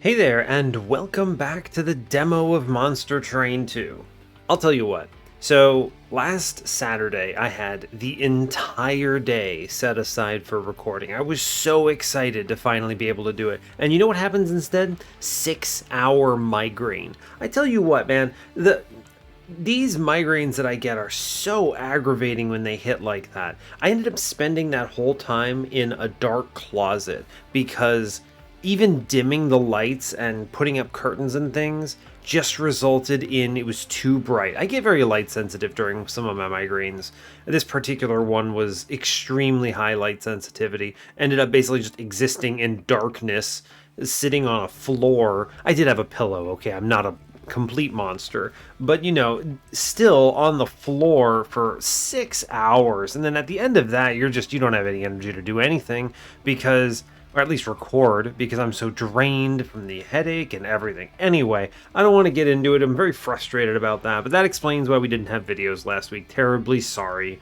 Hey there, and welcome back to the demo of Monster Train 2. I'll tell you what, so last Saturday I had the entire day set aside for recording. I was so excited to finally be able to do it. And you know what happens instead? 6-hour migraine. I tell you what, man, these migraines that I get are so aggravating when they hit like that. I ended up spending that whole time in a dark closet because even dimming the lights and putting up curtains and things just resulted in it was too bright. I get very light sensitive during some of my migraines. This particular one was extremely high light sensitivity. Ended up basically just existing in darkness, sitting on a floor. I did have a pillow, okay, I'm not a complete monster, but you know, still on the floor for 6 hours, and then at the end of that you don't have any energy to do anything because, or at least record, because I'm so drained from the headache and everything. Anyway, I don't want to get into it. I'm very frustrated about that, but that explains why we didn't have videos last week. Terribly sorry.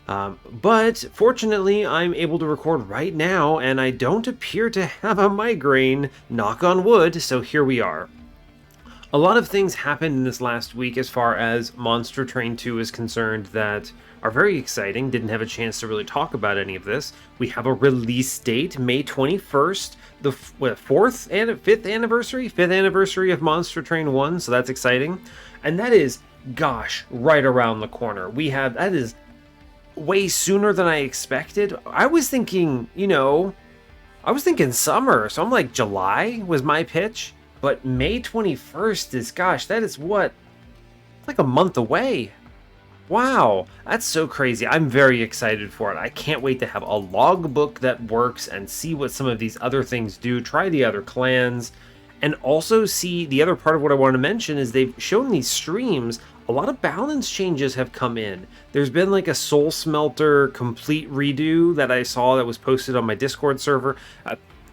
But fortunately, I'm able to record right now, and I don't appear to have a migraine, knock on wood, so here we are. A lot of things happened in this last week as far as Monster Train 2 is concerned that are very exciting. Didn't have a chance to really talk about any of this. We have a release date, May 21st, the fifth anniversary of Monster Train 1, so that's exciting. And that is, gosh, right around the corner. That is way sooner than I expected. I was thinking summer, so I'm like July was my pitch. But May 21st is, gosh, that is what? It's like a month away. Wow, that's so crazy. I'm very excited for it. I can't wait to have a logbook that works and see what some of these other things do, try the other clans, and also see the other part of what I want to mention is they've shown these streams. A lot of balance changes have come in. There's been like a Soul Smelter complete redo that I saw that was posted on my Discord server.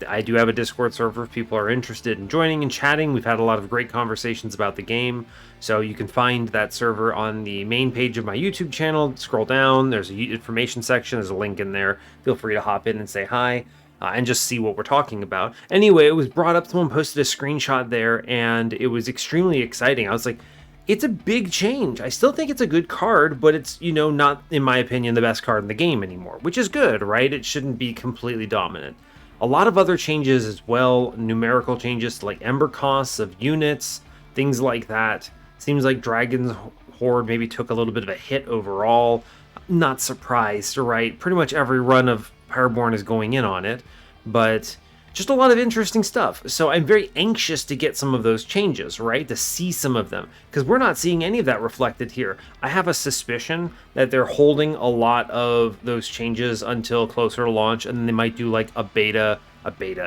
I do have a Discord server if people are interested in joining and chatting. We've had a lot of great conversations about the game, so you can find that server on the main page of my YouTube channel. Scroll down, there's a information section, there's a link in there. Feel free to hop in and say hi and just see what we're talking about. Anyway, it was brought up, someone posted a screenshot there, and it was extremely exciting. I was like, it's a big change. I still think it's a good card, but it's, not, in my opinion, the best card in the game anymore, which is good, right? It shouldn't be completely dominant. A lot of other changes as well, numerical changes to like ember costs of units, things like that. Seems like Dragon's Horde maybe took a little bit of a hit overall. Not surprised, right? Pretty much every run of Pyreborne is going in on it, but just a lot of interesting stuff. So I'm very anxious to get some of those changes, right? To see some of them, because we're not seeing any of that reflected here. I have a suspicion that they're holding a lot of those changes until closer to launch, and then they might do like a beta,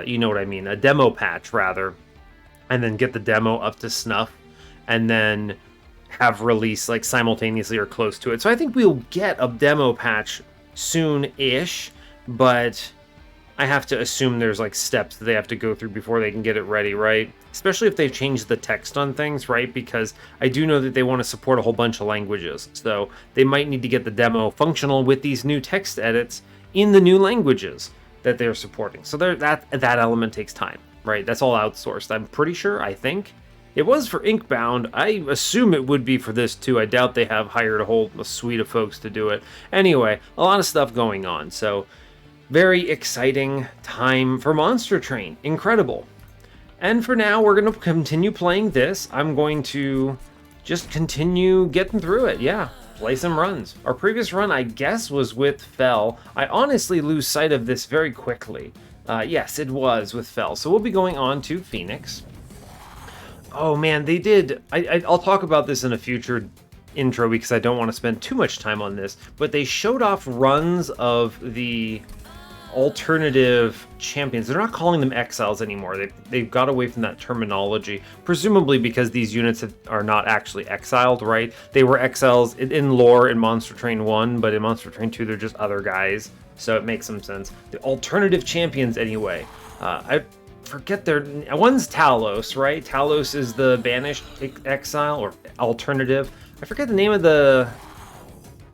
you know what I mean, a demo patch rather, and then get the demo up to snuff, and then have release like simultaneously or close to it. So I think we'll get a demo patch soon-ish, but I have to assume there's like steps that they have to go through before they can get it ready, right? Especially if they've changed the text on things, right? Because I do know that they want to support a whole bunch of languages. So they might need to get the demo functional with these new text edits in the new languages that they're supporting. So that element takes time, right? That's all outsourced. I'm pretty sure, I think. It was for Inkbound. I assume it would be for this too. I doubt they have hired a whole suite of folks to do it. Anyway, a lot of stuff going on. So very exciting time for Monster Train. Incredible. And for now, we're going to continue playing this. I'm going to just continue getting through it. Yeah, play some runs. Our previous run, I guess, was with Fell. I honestly lose sight of this very quickly. Yes, it was with Fell. So we'll be going on to Phoenix. Oh man, they did. I'll talk about this in a future intro because I don't want to spend too much time on this. But they showed off runs of the alternative champions. They're not calling them exiles anymore. They've got away from that terminology, presumably because these units are not actually exiled, right? They were exiles in lore in Monster Train 1, but in Monster Train 2 they're just other guys, so it makes some sense. The alternative champions anyway. I forget one's Talos, right? Talos is the Banished exile or alternative. I forget the name of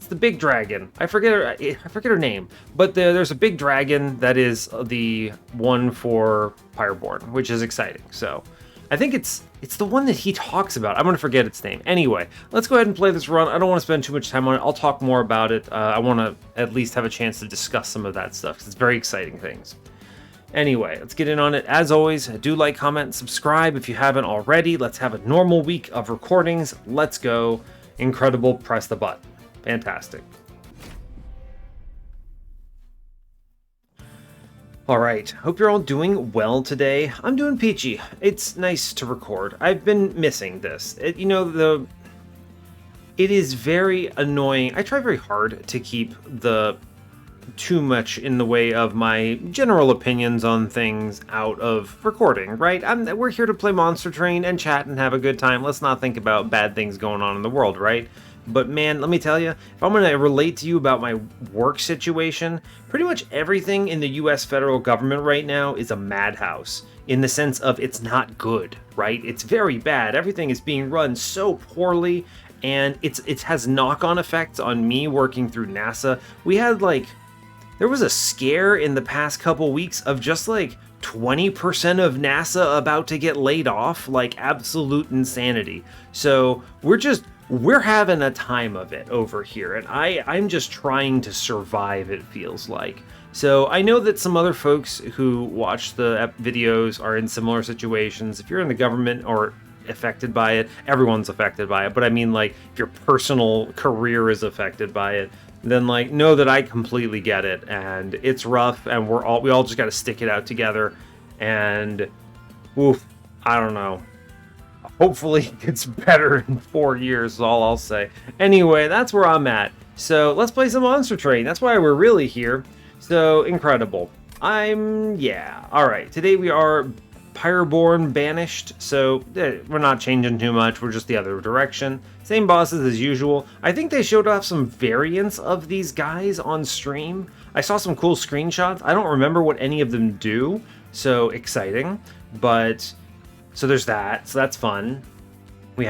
the big dragon. I forget her name, but there's a big dragon that is the one for Pyreborne, which is exciting. So I think it's the one that he talks about. I'm gonna forget its name. Anyway, let's go ahead and play this run. I don't want to spend too much time on it. I'll talk more about it. I want to at least have a chance to discuss some of that stuff because it's very exciting things. Anyway, let's get in on it. As always, do like, comment, and subscribe if you haven't already. Let's have a normal week of recordings. Let's go. Incredible. Press the button. Fantastic. All right, hope you're all doing well today. I'm doing peachy. It's nice to record. I've been missing this. It is very annoying. I try very hard to keep too much in the way of my general opinions on things out of recording, right? We're here to play Monster Train and chat and have a good time. Let's not think about bad things going on in the world, right? But man, let me tell you, if I'm going to relate to you about my work situation, pretty much everything in the US federal government right now is a madhouse, in the sense of it's not good, right? It's very bad. Everything is being run so poorly, and it has knock-on effects on me working through NASA. We had there was a scare in the past couple weeks of just 20% of NASA about to get laid off, absolute insanity. So we're having a time of it over here, and I'm just trying to survive, it feels like. So I know that some other folks who watch the videos are in similar situations. If you're in the government or affected by it, everyone's affected by it, but I mean if your personal career is affected by it, then know that I completely get it, and it's rough, and we all just got to stick it out together, and oof, I don't know. Hopefully it gets better in 4 years is all I'll say. Anyway, that's where I'm at. So let's play some Monster Train. That's why we're really here. So incredible. Alright, today we are Pyreborne Banished, so we're not changing too much, we're just the other direction. Same bosses as usual. I think they showed off some variants of these guys on stream. I saw some cool screenshots. I don't remember what any of them do, so exciting. But, so there's that, so that's fun. We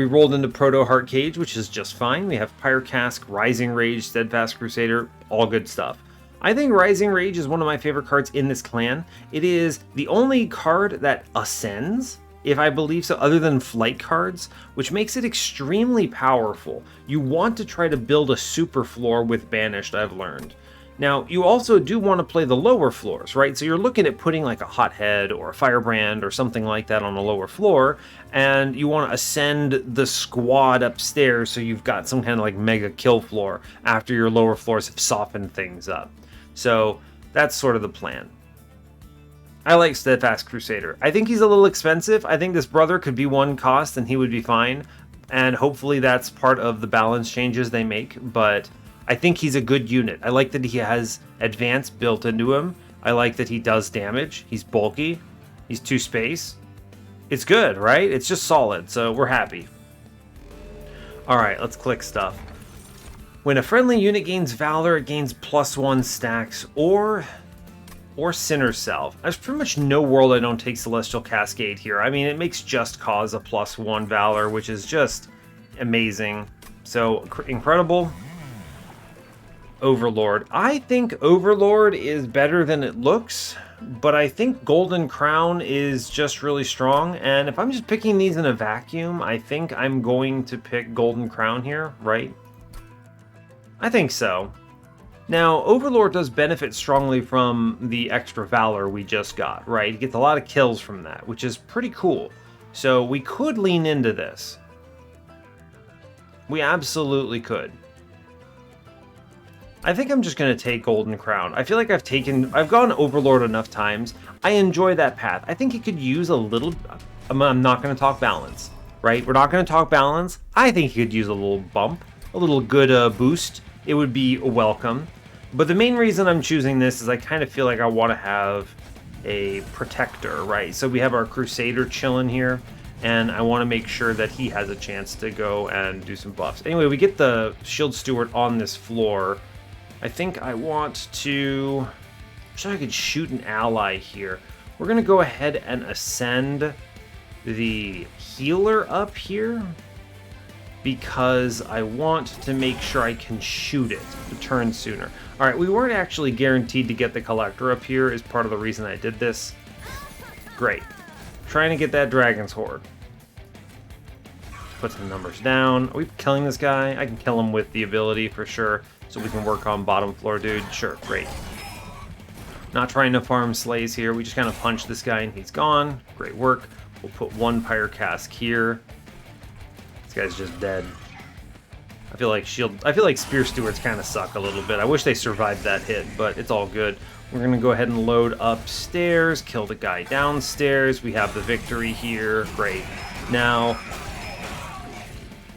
rolled into Proto Heart Cage, which is just fine. We have Pyre Cask, Rising Rage, Steadfast Crusader, all good stuff. I think Rising Rage is one of my favorite cards in this clan. It is the only card that ascends, if I believe so, other than flight cards, which makes it extremely powerful. You want to try to build a super floor with Banished, I've learned. Now, you also do want to play the lower floors, right? So you're looking at putting a Hothead or a Firebrand or something like that on the lower floor, and you want to ascend the squad upstairs so you've got some kind of mega kill floor after your lower floors have softened things up. So that's sort of the plan. I like Steadfast Crusader. I think he's a little expensive. I think this brother could be one cost and he would be fine. And hopefully that's part of the balance changes they make. But I think he's a good unit. I like that he has advance built into him. I like that he does damage. He's bulky. He's 2 space. It's good, right? It's just solid. So we're happy. Alright, let's click stuff. When a friendly unit gains Valor, it gains +1 stacks, or Sinner Salve. There's pretty much no world I don't take Celestial Cascade here. I mean, it makes Just Cause a +1 Valor, which is just amazing. So, incredible. Overlord. I think Overlord is better than it looks, but I think Golden Crown is just really strong, and if I'm just picking these in a vacuum, I think I'm going to pick Golden Crown here, right? I think so. Now, Overlord does benefit strongly from the extra Valor we just got, right? He gets a lot of kills from that, which is pretty cool. So we could lean into this. We absolutely could. I think I'm just going to take Golden Crown. I feel like I've gone Overlord enough times. I enjoy that path. I think it could use a little, I'm not going to talk balance, right? We're not going to talk balance. I think he could use a little bump, a little good boost. It would be welcome. But the main reason I'm choosing this is I kind of feel like I want to have a protector, right? So we have our Crusader chilling here, and I want to make sure that he has a chance to go and do some buffs. Anyway, we get the Shield Steward on this floor. I think I want to... wish I could shoot an ally here. We're going to go ahead and ascend the healer up here. because I want to make sure I can shoot it a turn sooner. All right, we weren't actually guaranteed to get the collector up here is part of the reason I did this. Great. Trying to get that dragon's horde. Put some numbers down. Are we killing this guy? I can kill him with the ability for sure, so we can work on bottom floor dude. Sure, great. Not trying to farm slays here. We just kind of punch this guy and he's gone. Great work. We'll put one Pyre cask here. This guy's just dead. I feel like Spear Stewards kind of suck a little bit. I wish they survived that hit, but it's all good. We're going to go ahead and load upstairs, kill the guy downstairs. We have the victory here. Great. Now,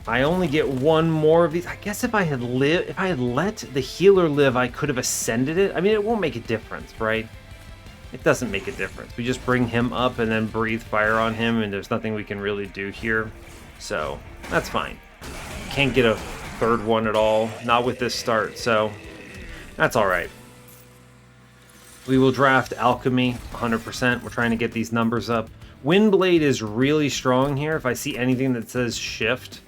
I only get one more of these. I guess if I had let the healer live, I could have ascended it. I mean, it won't make a difference, right? It doesn't make a difference. We just bring him up and then breathe fire on him, and there's nothing we can really do here. So, that's fine. Can't get a third one at all. Not with this start, so that's all right. We will draft Alchemy 100%. We're trying to get these numbers up. Windblade is really strong here. If I see anything that says shift,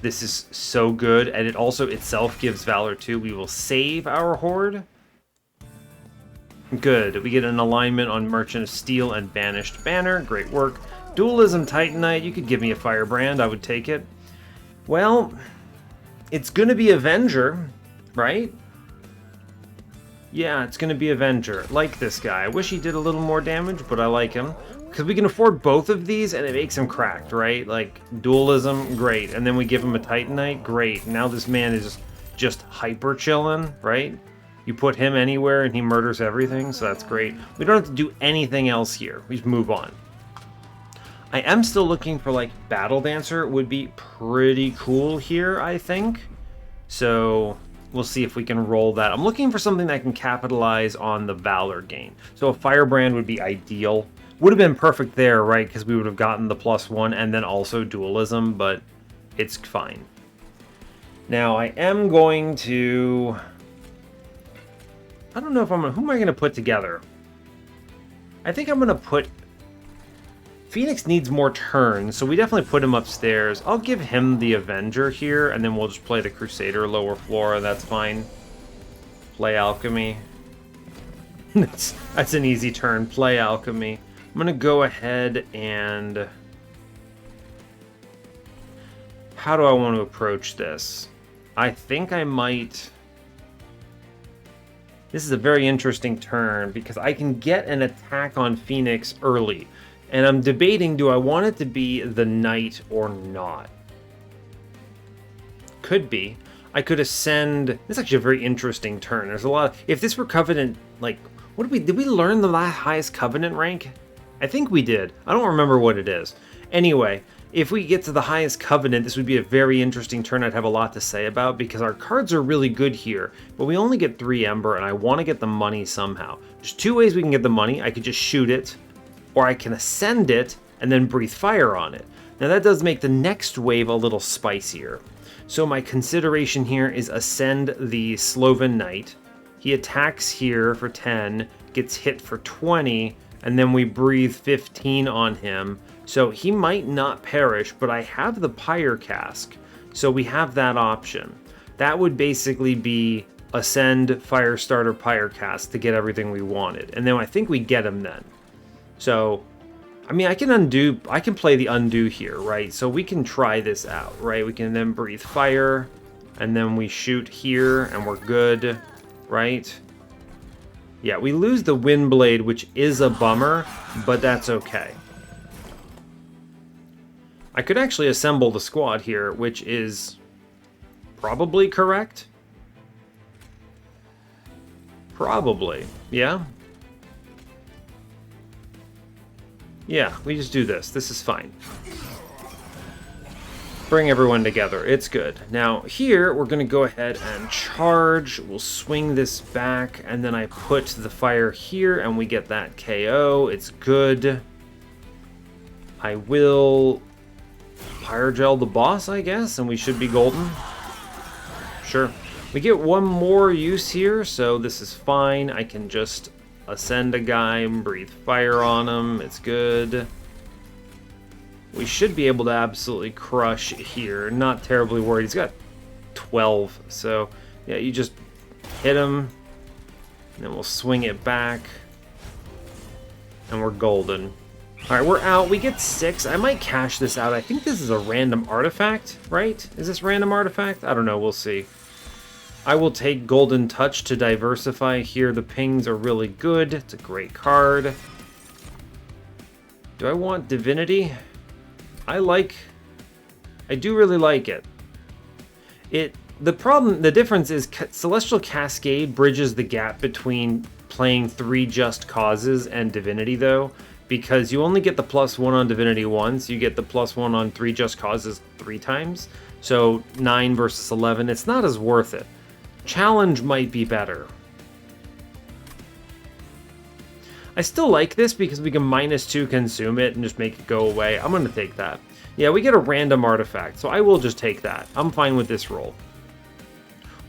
this is so good, and it also itself gives Valor 2. We will save our Horde. Good. We get an alignment on Merchant of Steel and Banished Banner. Great work. Dualism Titanite. You could give me a Firebrand. I would take it. Well, it's going to be Avenger, right? Yeah, it's going to be Avenger. Like this guy. I wish he did a little more damage, but I like him. Because we can afford both of these, and it makes him cracked, right? Like, Dualism, great. And then we give him a Titanite, great. Now this man is just hyper chilling, right? You put him anywhere, and he murders everything, so that's great. We don't have to do anything else here. We just move on. I am still looking for, like, Battle Dancer would be pretty cool here, I think. So we'll see if we can roll that. I'm looking for something that can capitalize on the Valor gain. So a Firebrand would be ideal. Would have been perfect there, right? Because we would have gotten the +1 and then also Dualism, but it's fine. Now, I am going to... I don't know if I'm going to... Who am I going to put together? I think I'm going to put... Phoenix needs more turns, so we definitely put him upstairs. I'll give him the Avenger here, and then we'll just play the Crusader lower floor. That's fine. Play Alchemy. That's an easy turn. Play Alchemy. I'm going to go ahead and... How do I want to approach this? I think I might... This is a very interesting turn, because I can get an attack on Phoenix early. And I'm debating, do I want it to be the Knight or not? Could be. I could ascend... This is actually a very interesting turn. There's a lot of... If this were Covenant, like... Did we learn the highest Covenant rank? I think we did. I don't remember what it is. Anyway, if we get to the highest Covenant, this would be a very interesting turn I'd have a lot to say about, because our cards are really good here, but we only get 3 Ember, and I want to get the money somehow. There's 2 ways we can get the money. I could just shoot it, or I can ascend it and then breathe fire on it. Now that does make the next wave a little spicier. So my consideration here is ascend the Sloven Knight. He attacks here for 10, gets hit for 20, and then we breathe 15 on him. So he might not perish, but I have the Pyre cask, so we have that option. That would basically be ascend, Firestarter, Pyre cask to get everything we wanted. And then I think we get him then. So, I mean, I can play the undo here, right? So we can try this out, right? We can then breathe fire, and then we shoot here, and we're good, right? Yeah, we lose the Windblade, which is a bummer, but that's okay. I could actually assemble the squad here, which is probably correct. Probably, yeah? Yeah, we just do this. This is fine. Bring everyone together. It's good. Now, here, we're going to go ahead and charge. We'll swing this back, and then I put the fire here, and we get that KO. It's good. I will Pyrogel the boss, I guess, and we should be golden. Sure. We get one more use here, so this is fine. I can just ascend a guy and breathe fire on him. It's good. We should be able to absolutely crush here. Not terribly worried. He's got 12, so yeah, you just hit him, and then we'll swing it back, and we're golden. All right, we're out. We get 6. I might cash this out. I think this is a random artifact, right? Is this random artifact? I don't know. We'll see. I will take Golden Touch to diversify here. The pings are really good. It's a great card. Do I want Divinity? I do really like it. The difference is Celestial Cascade bridges the gap between playing 3 Just Causes and Divinity, though, because you only get the +1 on Divinity once. You get the +1 on 3 Just Causes 3 times. So 9 versus 11, it's not as worth it. Challenge might be better. I still like this because we can -2 consume it and just make it go away. I'm going to take that. Yeah, we get a random artifact, so I will just take that. I'm fine with this roll.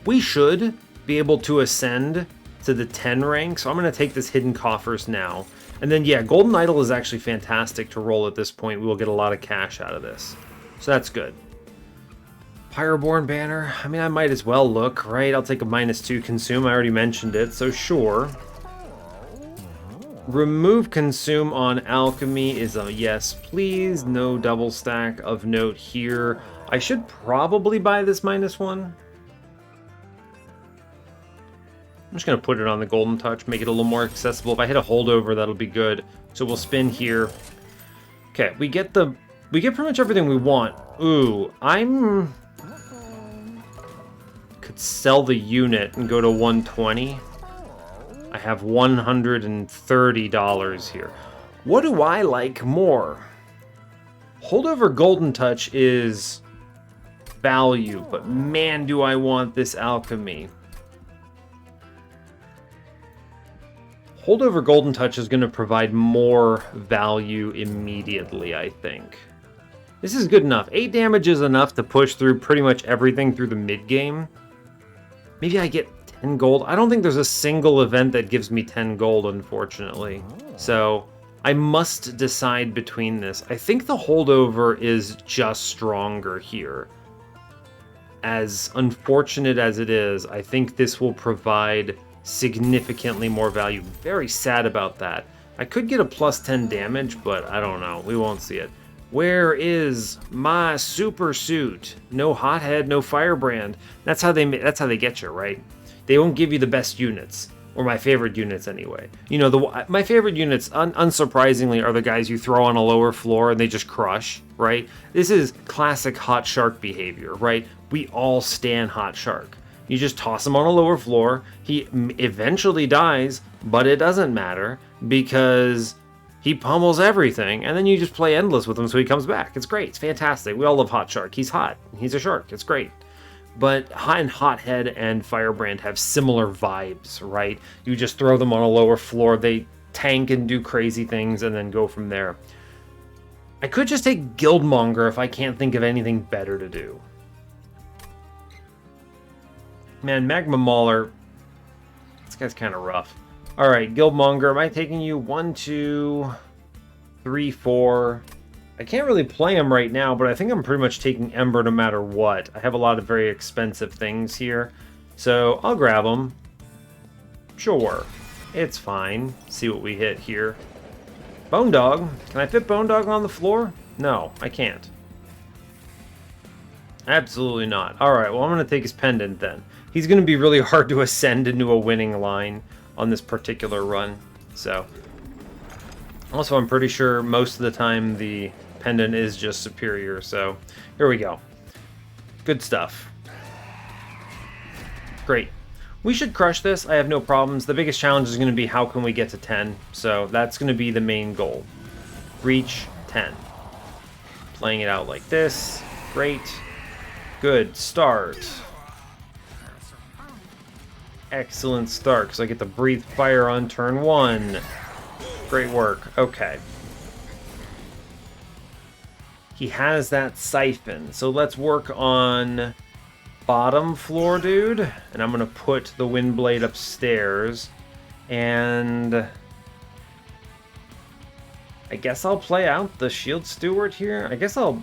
We should be able to ascend to the 10 rank, so I'm going to take this Hidden Coffers now. And then, yeah, Golden Idol is actually fantastic to roll at this point. We will get a lot of cash out of this. So that's good. Pyreborne banner. I mean, I might as well look, right? I'll take a -2 consume. I already mentioned it, so sure. Remove consume on alchemy is a yes, please. No double stack of note here. I should probably buy this -1. I'm just going to put it on the Golden Touch, make it a little more accessible. If I hit a holdover, that'll be good. So we'll spin here. Okay, we get pretty much everything we want. Ooh, could sell the unit and go to 120. I have $130 here. What do I like more? Holdover Golden Touch is value, but man, do I want this alchemy. Holdover Golden Touch is going to provide more value immediately, I think. This is good enough. 8 damage is enough to push through pretty much everything through the mid-game. Maybe I get 10 gold. I don't think there's a single event that gives me 10 gold, unfortunately. So I must decide between this. I think the holdover is just stronger here. As unfortunate as it is, I think this will provide significantly more value. Very sad about that. I could get a +10 damage, but I don't know. We won't see it. Where is my super suit? No hothead, no firebrand. That's how they get you, right? They won't give you the best units, or my favorite units anyway. You know, my favorite units, unsurprisingly, are the guys you throw on a lower floor and they just crush, right? This is classic Hot Shark behavior, right? We all stand Hot Shark. You just toss him on a lower floor. He eventually dies, but it doesn't matter because he pummels everything, and then you just play endless with him so he comes back. It's great. It's fantastic. We all love Hot Shark. He's hot. He's a shark. It's great. But Hothead and Firebrand have similar vibes, right? You just throw them on a lower floor. They tank and do crazy things and then go from there. I could just take Guildmonger if I can't think of anything better to do. Man, Magma Mauler, this guy's kind of rough. All right, Guildmonger, am I taking you? 1, 2, 3, 4. I can't really play him right now, but I think I'm pretty much taking Ember no matter what. I have a lot of very expensive things here, so I'll grab them. Sure, it's fine. See what we hit here. Bone Dog. Can I fit Bone Dog on the floor? No, I can't. Absolutely not. All right, well, I'm going to take his pendant then. He's going to be really hard to ascend into a winning line on this particular run. So, also, I'm pretty sure most of the time the pendant is just superior. So, here we go. Good stuff. Great. We should crush this. I have no problems. The biggest challenge is going to be how can we get to 10. So, that's going to be the main goal. Reach 10. Playing it out like this. Great. Good start. Excellent start, because I get to breathe fire on turn 1. Great work. Okay. He has that siphon, so let's work on bottom floor, dude. And I'm going to put the Windblade upstairs. And I guess I'll play out the Shield Steward here. I guess I'll,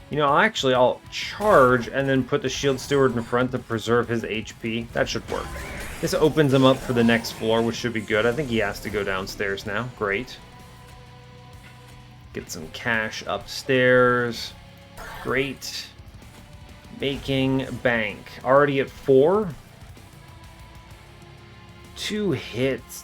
you know, I'll charge and then put the Shield Steward in front to preserve his HP. That should work. This opens him up for the next floor, which should be good. I think he has to go downstairs now. Great. Get some cash upstairs. Great. Making bank. Already at 4. 2 hits.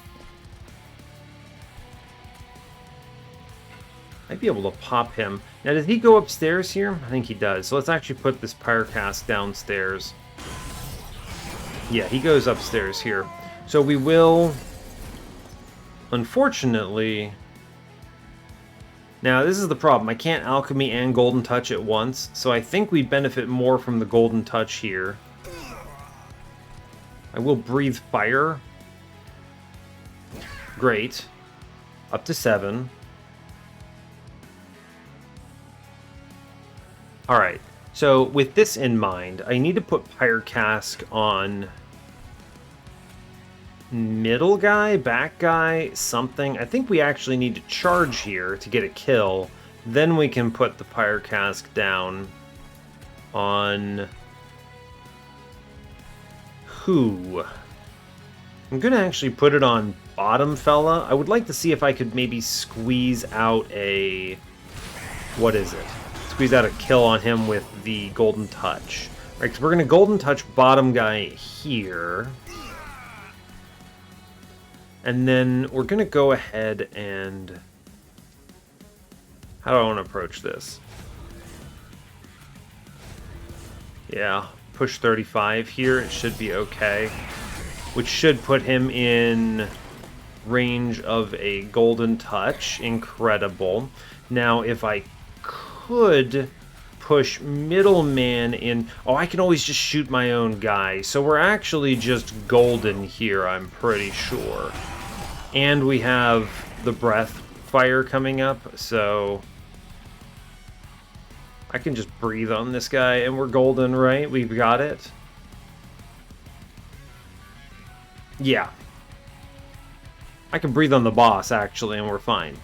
I'd be able to pop him. Now, does he go upstairs here? I think he does. So let's actually put this Pyre cask downstairs. Yeah, he goes upstairs here. So we will, unfortunately... Now, this is the problem. I can't Alchemy and Golden Touch at once, so I think we benefit more from the Golden Touch here. I will Breathe Fire. Great. Up to 7. Alright, so with this in mind, I need to put Pyre Cask on middle guy, back guy, something. I think we actually need to charge here to get a kill. Then we can put the Pyre Cask down on... who? I'm going to actually put it on bottom fella. I would like to see if I could maybe squeeze out a... what is it? Squeeze out a kill on him with the Golden Touch. Right, because we're going to Golden Touch bottom guy here. And then we're going to go ahead and... how do I want to approach this? Yeah, push 35 here. It should be okay. Which should put him in range of a Golden Touch. Incredible. Now, if I could push middleman in... oh, I can always just shoot my own guy. So we're actually just golden here, I'm pretty sure. And we have the breath fire coming up, so... I can just breathe on this guy, and we're golden, right? We've got it. Yeah. I can breathe on the boss, actually, and we're fine.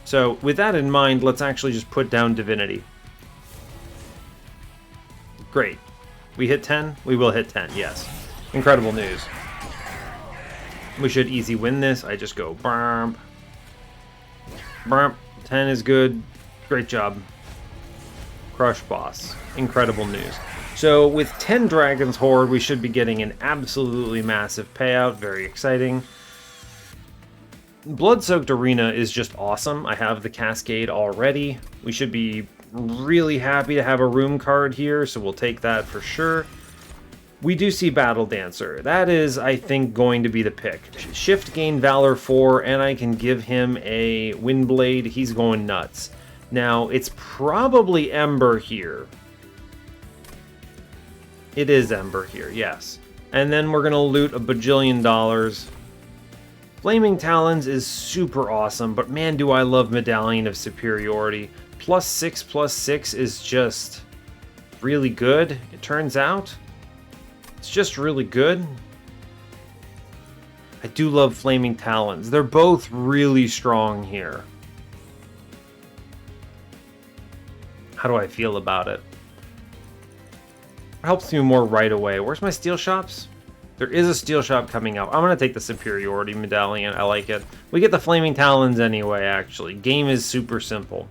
So, with that in mind, let's actually just put down Divinity. Great. We hit 10? We will hit 10, yes. Incredible news. We should easy win this. I just go burp. Burp. 10 is good. Great job. Crush boss. Incredible news. So, with 10 Dragon's Horde, we should be getting an absolutely massive payout. Very exciting. Blood-Soaked Arena is just awesome. I have the Cascade already. We should be really happy to have a room card here, so we'll take that for sure. We do see Battle Dancer. That is, I think, going to be the pick. Shift gain Valor 4, and I can give him a Windblade. He's going nuts. Now, it's probably Ember here. It is Ember here, yes. And then we're going to loot a bajillion dollars. Flaming Talons is super awesome, but man, do I love Medallion of Superiority. +6/+6 is just really good, it turns out. It's just really good. I do love Flaming Talons. They're both really strong here. How do I feel about it? It helps me more right away. Where's my steel shops? There is a steel shop coming up. I'm going to take the Superiority Medallion. I like it. We get the Flaming Talons anyway, actually. Game is super simple.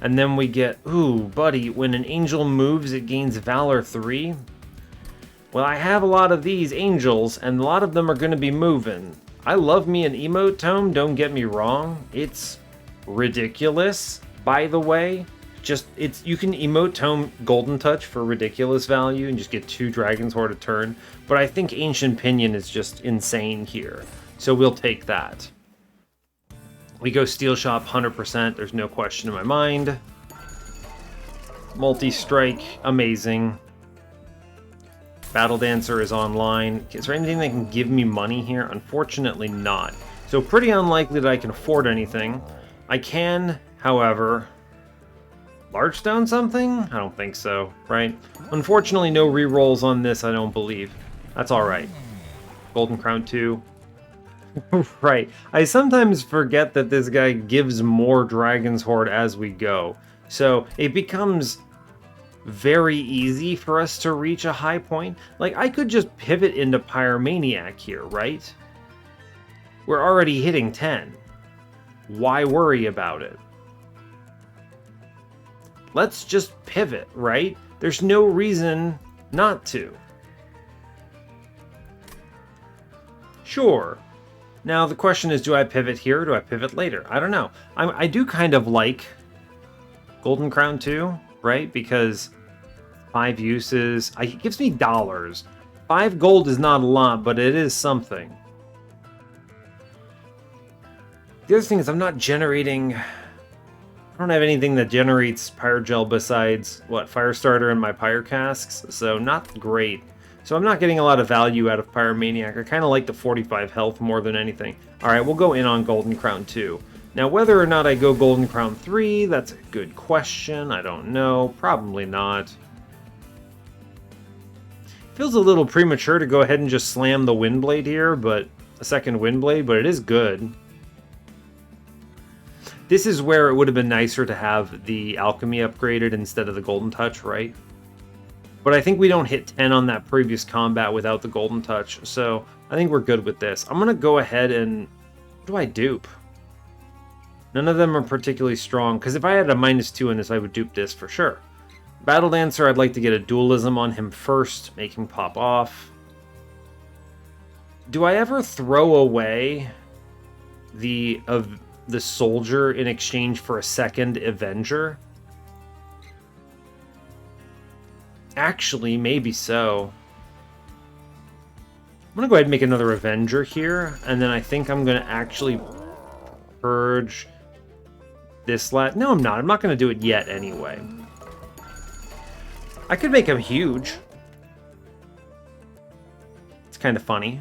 And then we get... ooh, buddy, when an angel moves, it gains Valor 3. Well, I have a lot of these angels, and a lot of them are going to be moving. I love me an emote tome, don't get me wrong. It's ridiculous, by the way. Just, you can emote tome Golden Touch for ridiculous value and just get 2 Dragon's Horde a turn. But I think Ancient Pinion is just insane here. So we'll take that. We go Steel Shop 100%, there's no question in my mind. Multi-strike, amazing. Battle Dancer is online. Is there anything that can give me money here? Unfortunately not. So pretty unlikely that I can afford anything. I can, however... large stone something? I don't think so, right? Unfortunately, no rerolls on this, I don't believe. That's alright. Golden Crown 2. Right. I sometimes forget that this guy gives more Dragon's Horde as we go. So it becomes very easy for us to reach a high point. Like, I could just pivot into Pyromaniac here, right? We're already hitting 10. Why worry about it? Let's just pivot, right? There's no reason not to. Sure. Now the question is, do I pivot here or do I pivot later? I don't know. I do kind of like Golden Crown 2, right? Because 5 uses, it gives me dollars. 5 gold is not a lot, but it is something. The other thing is I'm not generating... I don't have anything that generates Pyre Gel besides, what, Firestarter and my Pyre Casks, so not great. So I'm not getting a lot of value out of Pyromaniac. I kind of like the 45 health more than anything. Alright, we'll go in on Golden Crown 2. Now, whether or not I go Golden Crown 3, that's a good question. I don't know. Probably not. Feels a little premature to go ahead and just slam the Windblade here, but a second Windblade, but it is good. This is where it would have been nicer to have the Alchemy upgraded instead of the Golden Touch, right? But I think we don't hit 10 on that previous combat without the Golden Touch, so I think we're good with this. I'm going to go ahead and... What do I dupe? None of them are particularly strong, because if I had a -2 in this, I would dupe this for sure. Battle Dancer, I'd like to get a dualism on him first, make him pop off. Do I ever throw away the soldier in exchange for a second Avenger? Actually, maybe so. I'm going to go ahead and make another Avenger here, and then I think I'm going to actually purge this last... No, I'm not. I'm not going to do it yet anyway. I could make him huge. It's kind of funny.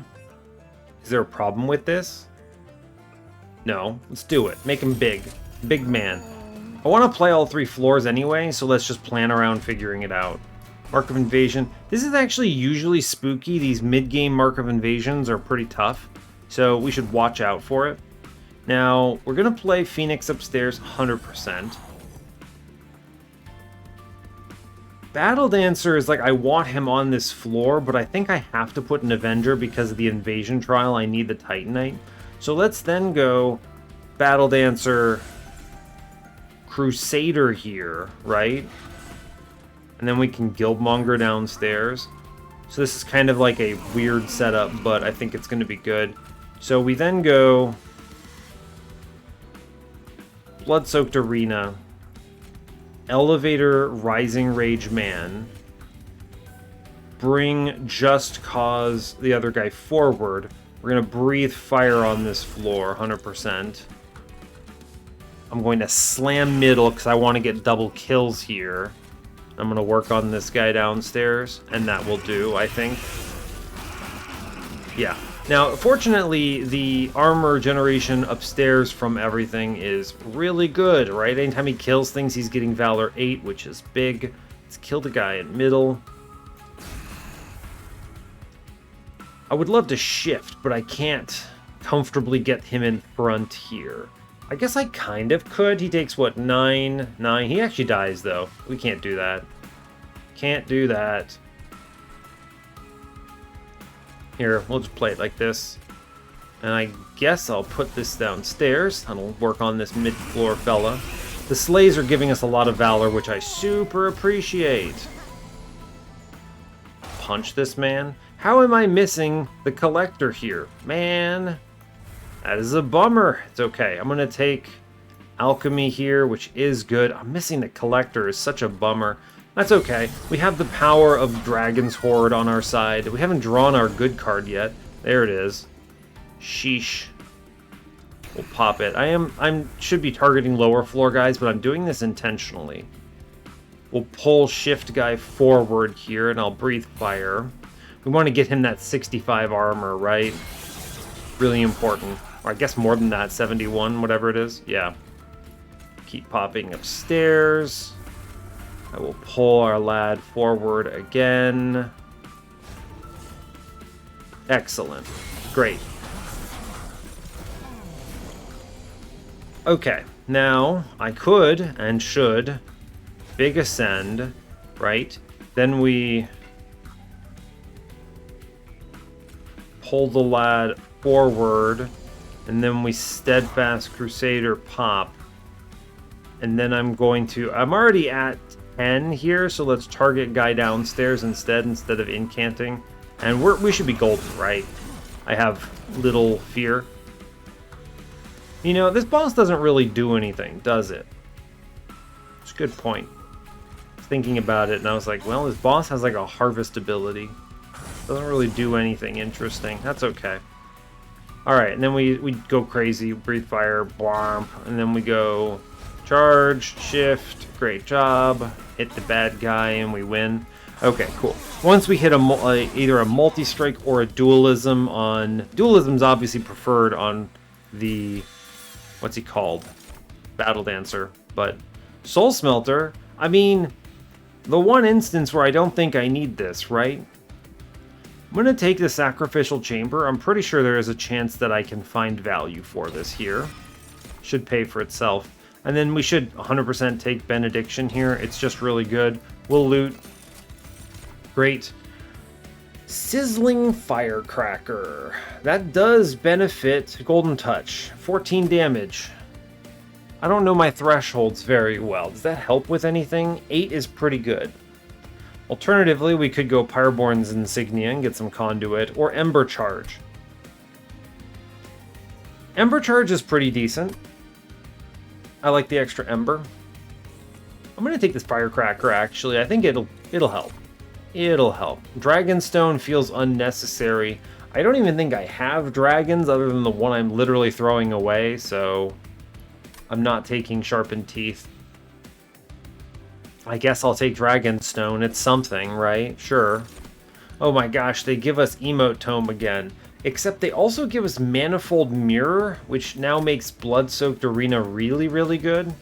Is there a problem with this? No. Let's do it. Make him big. Big man. I want to play all 3 floors anyway, so let's just plan around figuring it out. Mark of Invasion. This is actually usually spooky. These mid-game Mark of Invasions are pretty tough, so we should watch out for it. Now, we're going to play Phoenix upstairs 100%. Battle Dancer is like, I want him on this floor, but I think I have to put an Avenger because of the Invasion Trial. I need the Titanite. So let's then go Battle Dancer, Crusader here, right? And then we can Guildmonger downstairs. So this is kind of like a weird setup, but I think it's going to be good. So we then go Blood-Soaked Arena, Elevator, Rising Rage Man, bring Just Cause the other guy forward. We're going to breathe fire on this floor, 100%. I'm going to slam middle because I want to get double kills here. I'm going to work on this guy downstairs, and that will do, I think. Yeah. Now, fortunately, the armor generation upstairs from everything is really good, right? Anytime he kills things, he's getting Valor 8, which is big. Let's kill the guy in middle. I would love to shift, but I can't comfortably get him in front here. I guess I kind of could. He takes, what, 9? He actually dies, though. We can't do that. Can't do that. Here, we'll just play it like this. And I guess I'll put this downstairs. That'll work on this mid-floor fella. The Slays are giving us a lot of valor, which I super appreciate. Punch this man. How am I missing the Collector here? Man, that is a bummer. It's okay. I'm going to take Alchemy here, which is good. I'm missing the Collector. Is such a bummer. That's okay. We have the power of Dragon's Horde on our side. We haven't drawn our good card yet. There it is. Sheesh. We'll pop it. I should be targeting lower floor guys, but I'm doing this intentionally. We'll pull Shift guy forward here, and I'll breathe fire. We want to get him that 65 armor, right? Really important. Or I guess more than that, 71, whatever it is. Yeah. Keep popping upstairs. I will pull our lad forward again. Excellent. Great. Okay, now I could and should big ascend, right? Then we pull the lad forward, and then we steadfast crusader pop. And then I'm already at 10 here, so let's target guy downstairs instead of incanting. And we should be golden, right? I have little fear. You know, this boss doesn't really do anything, does it? It's a good point. I was thinking about it, and I was like, well, this boss has like a harvest ability. Doesn't really do anything interesting. That's okay. Alright, and then we go crazy, breathe fire, blomp, and then we go charge, shift, great job, hit the bad guy, and we win. Okay, cool. Once we hit either a multi-strike or a dualism on... Dualism's obviously preferred on the... What's he called? Battle Dancer. But Soul Smelter, I mean, the one instance where I don't think I need this, right? I'm going to take the Sacrificial Chamber. I'm pretty sure there is a chance that I can find value for this here. Should pay for itself. And then we should 100% take Benediction here. It's just really good. We'll loot. Great. Sizzling Firecracker. That does benefit Golden Touch. 14 damage. I don't know my thresholds very well. Does that help with anything? 8 is pretty good. Alternatively, we could go Pyreborne's Insignia and get some Conduit, or Ember Charge. Ember Charge is pretty decent. I like the extra Ember. I'm going to take this Firecracker, actually. I think it'll help. It'll help. Dragonstone feels unnecessary. I don't even think I have dragons other than the one I'm literally throwing away, so I'm not taking Sharpened Teeth. I guess I'll take Dragonstone. It's something, right? Sure. Oh my gosh, they give us Emote Tome again. Except they also give us Manifold Mirror, which now makes Blood-Soaked Arena really, really good.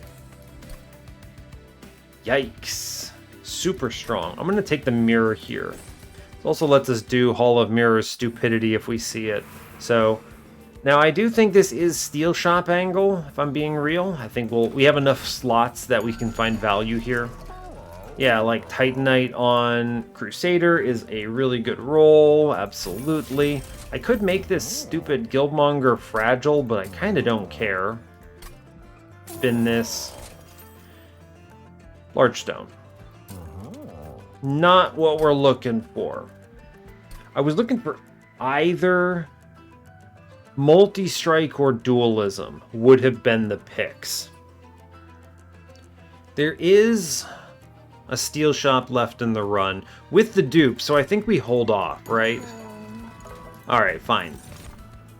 Yikes. Super strong. I'm going to take the Mirror here. It also lets us do Hall of Mirrors Stupidity if we see it. So, now I do think this is Steel Shop angle, if I'm being real. I think we have enough slots that we can find value here. Yeah, like Titanite on Crusader is a really good roll, absolutely. I could make this stupid Guildmonger fragile, but I kind of don't care. Spin this. Large Stone. Not what we're looking for. I was looking for either multi-strike or dualism would have been the picks. There is a steel shop left in the run with the dupe, so I think we hold off, right? Alright, fine.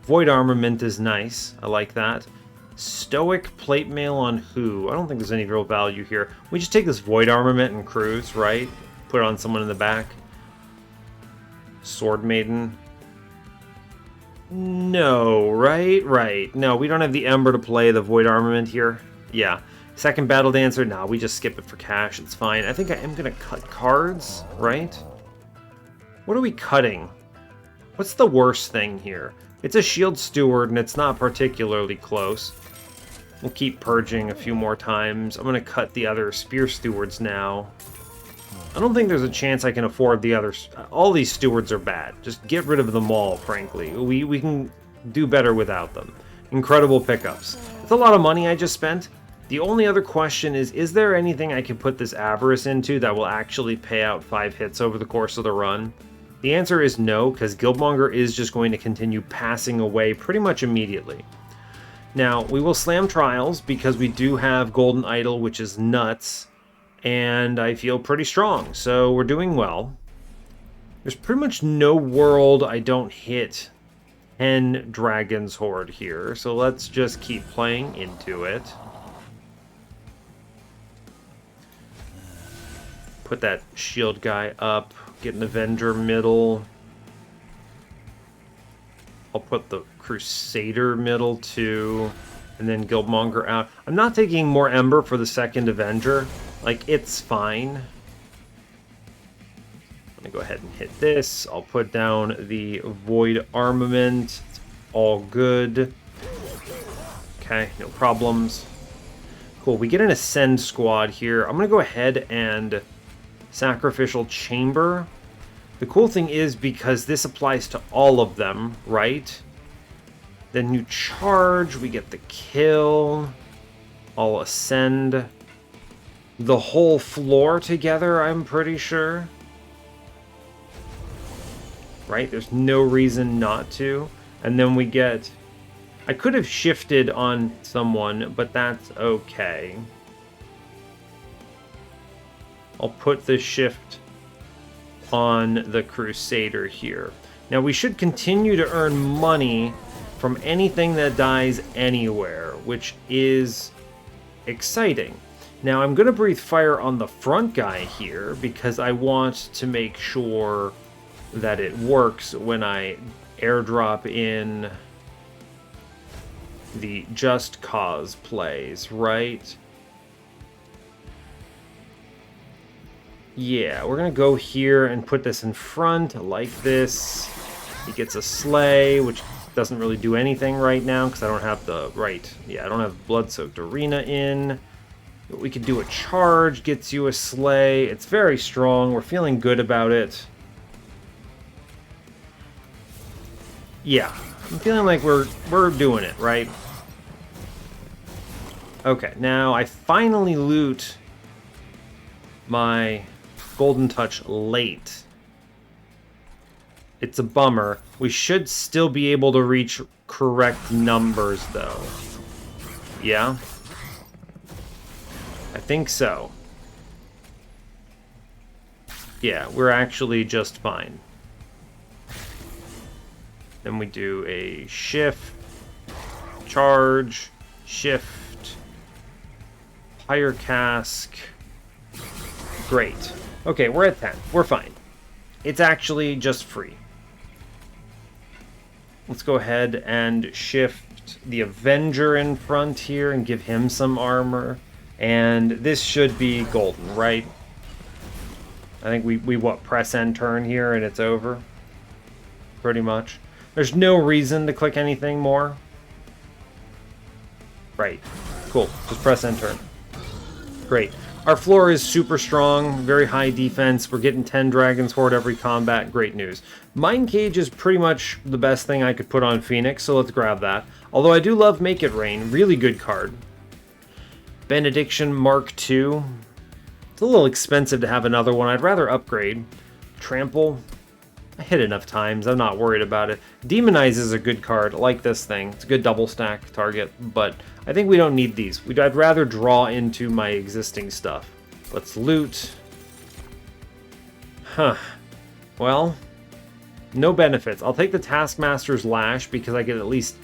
Void Armament is nice. I like that. Stoic Plate Mail on who? I don't think there's any real value here. We just take this Void Armament and cruise, right? Put it on someone in the back. Sword Maiden. No, right? Right. No, we don't have the Ember to play the Void Armament here. Yeah. Second Battle Dancer, nah, we just skip it for cash. It's fine. I think I am going to cut cards, right? What are we cutting? What's the worst thing here? It's a Shield Steward, and it's not particularly close. We'll keep purging a few more times. I'm going to cut the other Spear Stewards now. I don't think there's a chance I can afford the others. All these stewards are bad. Just get rid of them all, frankly. We can do better without them. Incredible pickups. It's a lot of money I just spent. The only other question is there anything I can put this Avarice into that will actually pay out 5 hits over the course of the run? The answer is no, because Guildmonger is just going to continue passing away pretty much immediately. Now, we will slam Trials because we do have Golden Idol, which is nuts. And I feel pretty strong, so we're doing well. There's pretty much no world I don't hit 10 Dragons Horde here, so let's just keep playing into it. Put that shield guy up, get an Avenger middle. I'll put the Crusader middle too, and then Guildmonger out. I'm not taking more Ember for the second Avenger. Like, it's fine. I'm gonna go ahead and hit this. I'll put down the Void Armament. It's all good. Okay, no problems. Cool, we get an Ascend squad here. I'm going to go ahead and Sacrificial Chamber. The cool thing is, because this applies to all of them, right? Then you charge, we get the kill. I'll Ascend the whole floor together, I'm pretty sure. Right? There's no reason not to. And then we get... I could have shifted on someone, but that's okay. I'll put the shift on the Crusader here. Now we should continue to earn money from anything that dies anywhere, which is exciting. Now I'm going to breathe fire on the front guy here because I want to make sure that it works when I airdrop in the Just Cause plays, right? Yeah, we're going to go here and put this in front like this. He gets a Slay, which doesn't really do anything right now because I don't have the right... Yeah, I don't have Blood-Soaked Arena in. But we could do a charge, gets you a Slay. It's very strong. We're feeling good about it. Yeah, I'm feeling like we're doing it, right? Okay, now I finally loot my Golden Touch late. It's a bummer. We should still be able to reach correct numbers, though. Yeah? I think so. Yeah, we're actually just fine. Then we do a shift, charge, shift, Pyre cask. Great. Okay, we're at 10. We're fine. It's actually just free. Let's go ahead and shift the Avenger in front here and give him some armor. And this should be golden, right? I think we what, press end turn here and it's over? Pretty much. There's no reason to click anything more. Right. Cool. Just press end turn. Great. Our floor is super strong, very high defense. We're getting 10 Dragon's Horde every combat. Great news. Mind Cage is pretty much the best thing I could put on Phoenix, so let's grab that. Although I do love Make It Rain. Really good card. Benediction Mark II. It's a little expensive to have another one. I'd rather upgrade. Trample. I hit enough times. I'm not worried about it. Demonize is a good card. I like this thing. It's a good double stack target, but I think we don't need these. I'd rather draw into my existing stuff. Let's loot. Huh. Well, no benefits. I'll take the Taskmaster's Lash because I could at least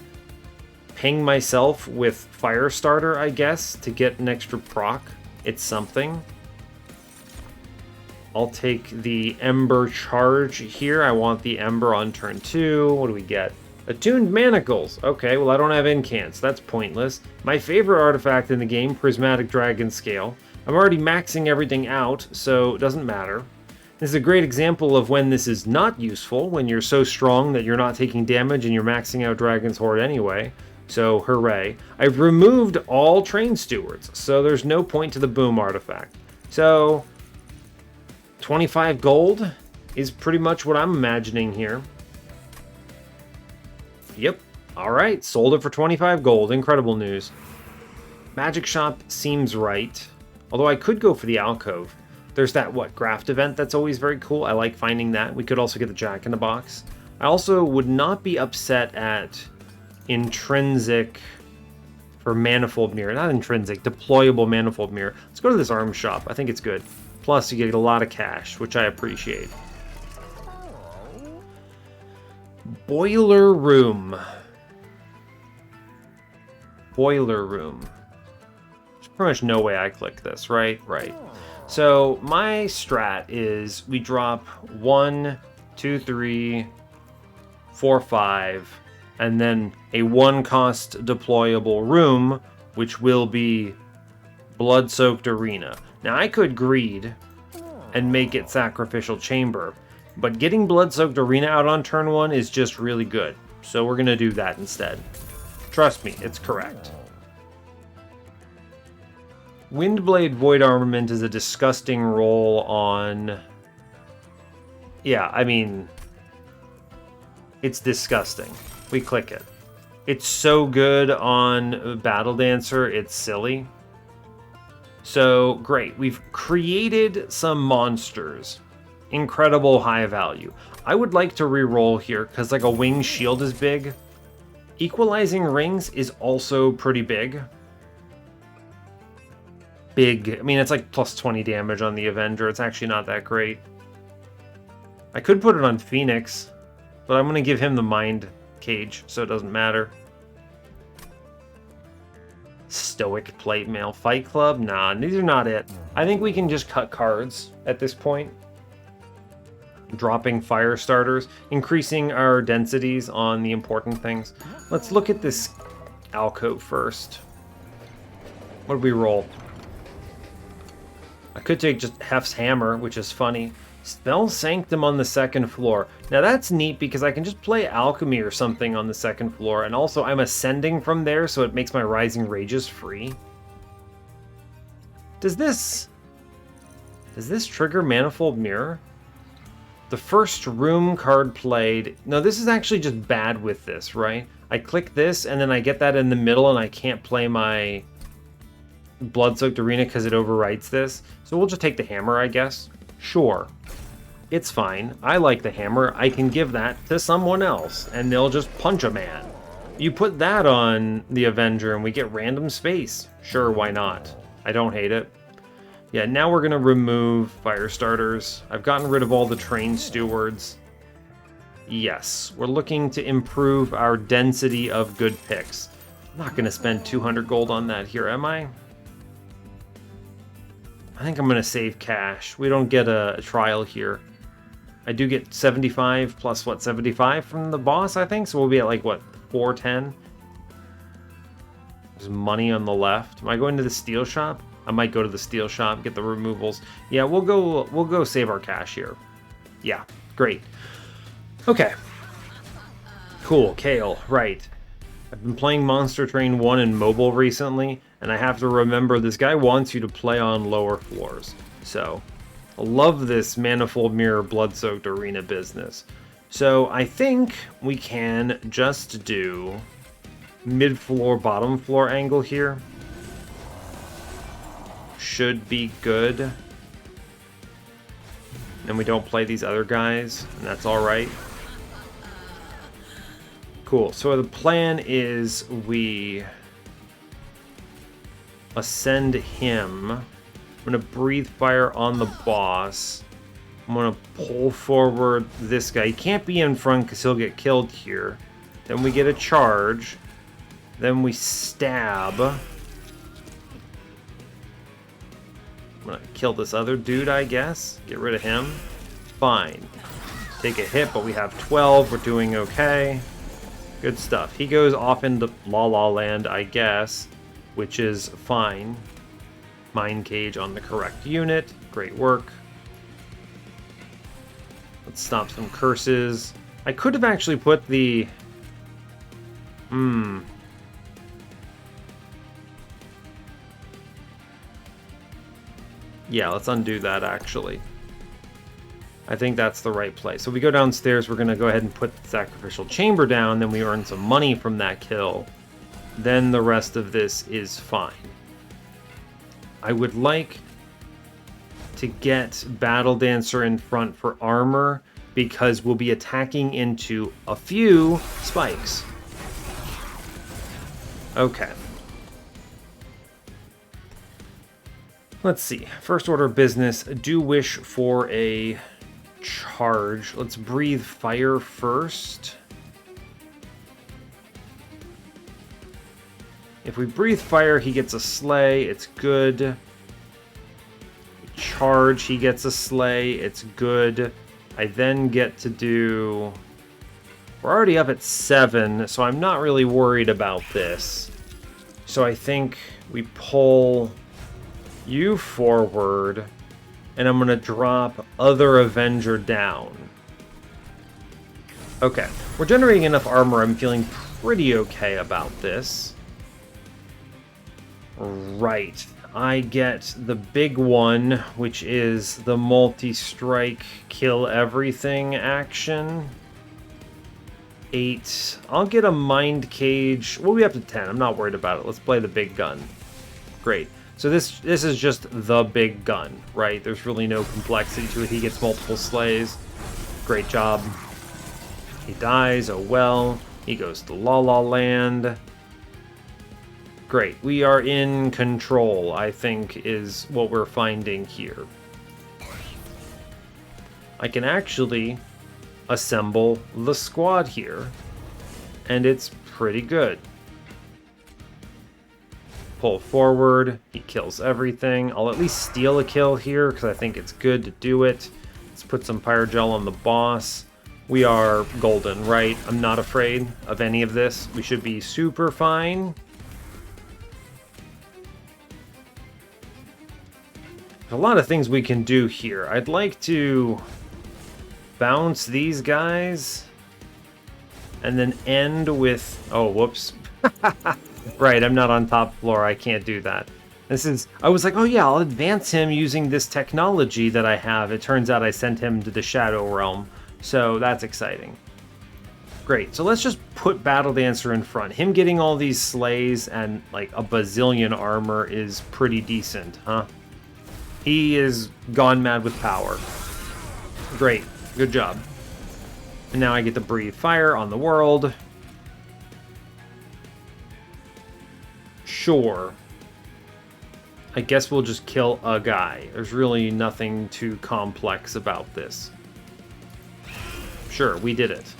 ping myself with Firestarter, I guess, to get an extra proc. It's something. I'll take the Ember Charge here. I want the Ember on turn 2. What do we get? Attuned Manacles. Okay, well I don't have incants. That's pointless. My favorite artifact in the game, Prismatic Dragon Scale. I'm already maxing everything out, so it doesn't matter. This is a great example of when this is not useful, when you're so strong that you're not taking damage and you're maxing out Dragon's Horde anyway. So, hooray. I've removed all Train Stewards, so there's no point to the Boom artifact. So, 25 gold is pretty much what I'm imagining here. Yep. Alright, sold it for 25 gold. Incredible news. Magic Shop seems right. Although I could go for the Alcove. There's that, what, Graft event that's always very cool. I like finding that. We could also get the Jack-in-the-Box. I also would not be upset at intrinsic for Manifold Mirror. Not intrinsic, deployable Manifold Mirror. Let's go to this arms shop. I think it's good. Plus, you get a lot of cash, which I appreciate. Boiler Room. Boiler Room. There's pretty much no way I click this, right? Right. So, my strat is we drop 1, 2, 3, 4, 5, and then a 1-cost deployable room, which will be Blood-Soaked Arena. Now, I could greed and make it Sacrificial Chamber, but getting Blood-Soaked Arena out on turn 1 is just really good. So we're going to do that instead. Trust me, it's correct. Windblade Void Armament is a disgusting roll on... Yeah, I mean... It's disgusting. We click it. It's so good on Battle Dancer, it's silly. So, great. We've created some monsters. Incredible high value. I would like to re-roll here, because like a wing shield is big. Equalizing rings is also pretty big. I mean, it's like plus 20 damage on the Avenger. It's actually not that great. I could put it on Phoenix, but I'm going to give him the Mind Cage, so it doesn't matter. Stoic Plate Mail Fight Club? Nah, these are not it. I think we can just cut cards at this point. Dropping fire starters, increasing our densities on the important things. Let's look at this alcove first. What did we roll? I could take just Hef's Hammer, which is funny. Spell Sanctum on the second floor. Now that's neat because I can just play Alchemy or something on the second floor, and also I'm ascending from there, so it makes my Rising Rages free. Does this trigger Manifold Mirror? The first room card played... No, this is actually just bad with this, right? I click this, and then I get that in the middle, and I can't play my Blood-Soaked Arena because it overwrites this. So we'll just take the hammer, I guess. Sure. It's fine. I like the hammer. I can give that to someone else, and they'll just punch a man. You put that on the Avenger, and we get random space. Sure, why not? I don't hate it. Yeah, now we're going to remove fire starters. I've gotten rid of all the train stewards. Yes, we're looking to improve our density of good picks. I'm not going to spend 200 gold on that here, am I? I think I'm going to save cash. We don't get a trial here. I do get 75 plus, what, 75 from the boss, I think? So we'll be at, like, what, 410? There's money on the left. Am I going to the steel shop? I might go to the steel shop, get the removals. Yeah, we'll go save our cash here. Yeah, great. Okay. Cool, Kale, right. I've been playing Monster Train 1 in mobile recently, and I have to remember this guy wants you to play on lower floors. So, I love this Manifold Mirror Blood-Soaked Arena business. So, I think we can just do mid-floor, bottom floor angle here. Should be good. And we don't play these other guys, and that's alright. Cool, so the plan is we ascend him. I'm going to breathe fire on the boss. I'm going to pull forward this guy. He can't be in front because he'll get killed here. Then we get a charge. Then we stab. I'm going to kill this other dude, I guess. Get rid of him. Fine. Take a hit, but we have 12. We're doing okay. Good stuff. He goes off into La La Land, I guess, which is fine. Mind Cage on the correct unit. Great work. Let's stop some curses. I could have actually put the... Yeah, let's undo that, actually. I think that's the right play. So we go downstairs, we're going to go ahead and put the Sacrificial Chamber down, then we earn some money from that kill. Then the rest of this is fine. I would like to get Battle Dancer in front for armor, because we'll be attacking into a few spikes. Okay. Let's see. First order of business, do wish for a charge. Let's breathe fire first. If we breathe fire, he gets a slay. It's good. Charge, he gets a slay. It's good. I then get to do... We're already up at 7, so I'm not really worried about this. So I think we pull you forward, and I'm going to drop other Avenger down. Okay, we're generating enough armor. I'm feeling pretty okay about this. Right. I get the big one, which is the multi-strike kill everything action. 8. I'll get a mind cage. We'll be up to 10. I'm not worried about it. Let's play the big gun. Great. So this is just the big gun, right? There's really no complexity to it. He gets multiple slays. Great job. He dies. Oh well. He goes to La La Land. Great. We are in control, I think, is what we're finding here. I can actually assemble the squad here, and it's pretty good. Pull forward. He kills everything. I'll at least steal a kill here, because I think it's good to do it. Let's put some Pyre Gel on the boss. We are golden, right? I'm not afraid of any of this. We should be super fine. There's a lot of things we can do here. I'd like to bounce these guys and then end with... Oh, whoops. Right, I'm not on top floor. I can't do that. I was like, oh yeah, I'll advance him using this technology that I have. It turns out I sent him to the Shadow Realm. So that's exciting. Great, so let's just put Battle Dancer in front. Him getting all these slays and like a bazillion armor is pretty decent, huh? He is gone mad with power. Great, good job. And now I get to breathe fire on the world. Sure. I guess we'll just kill a guy. There's really nothing too complex about this. Sure, we did it.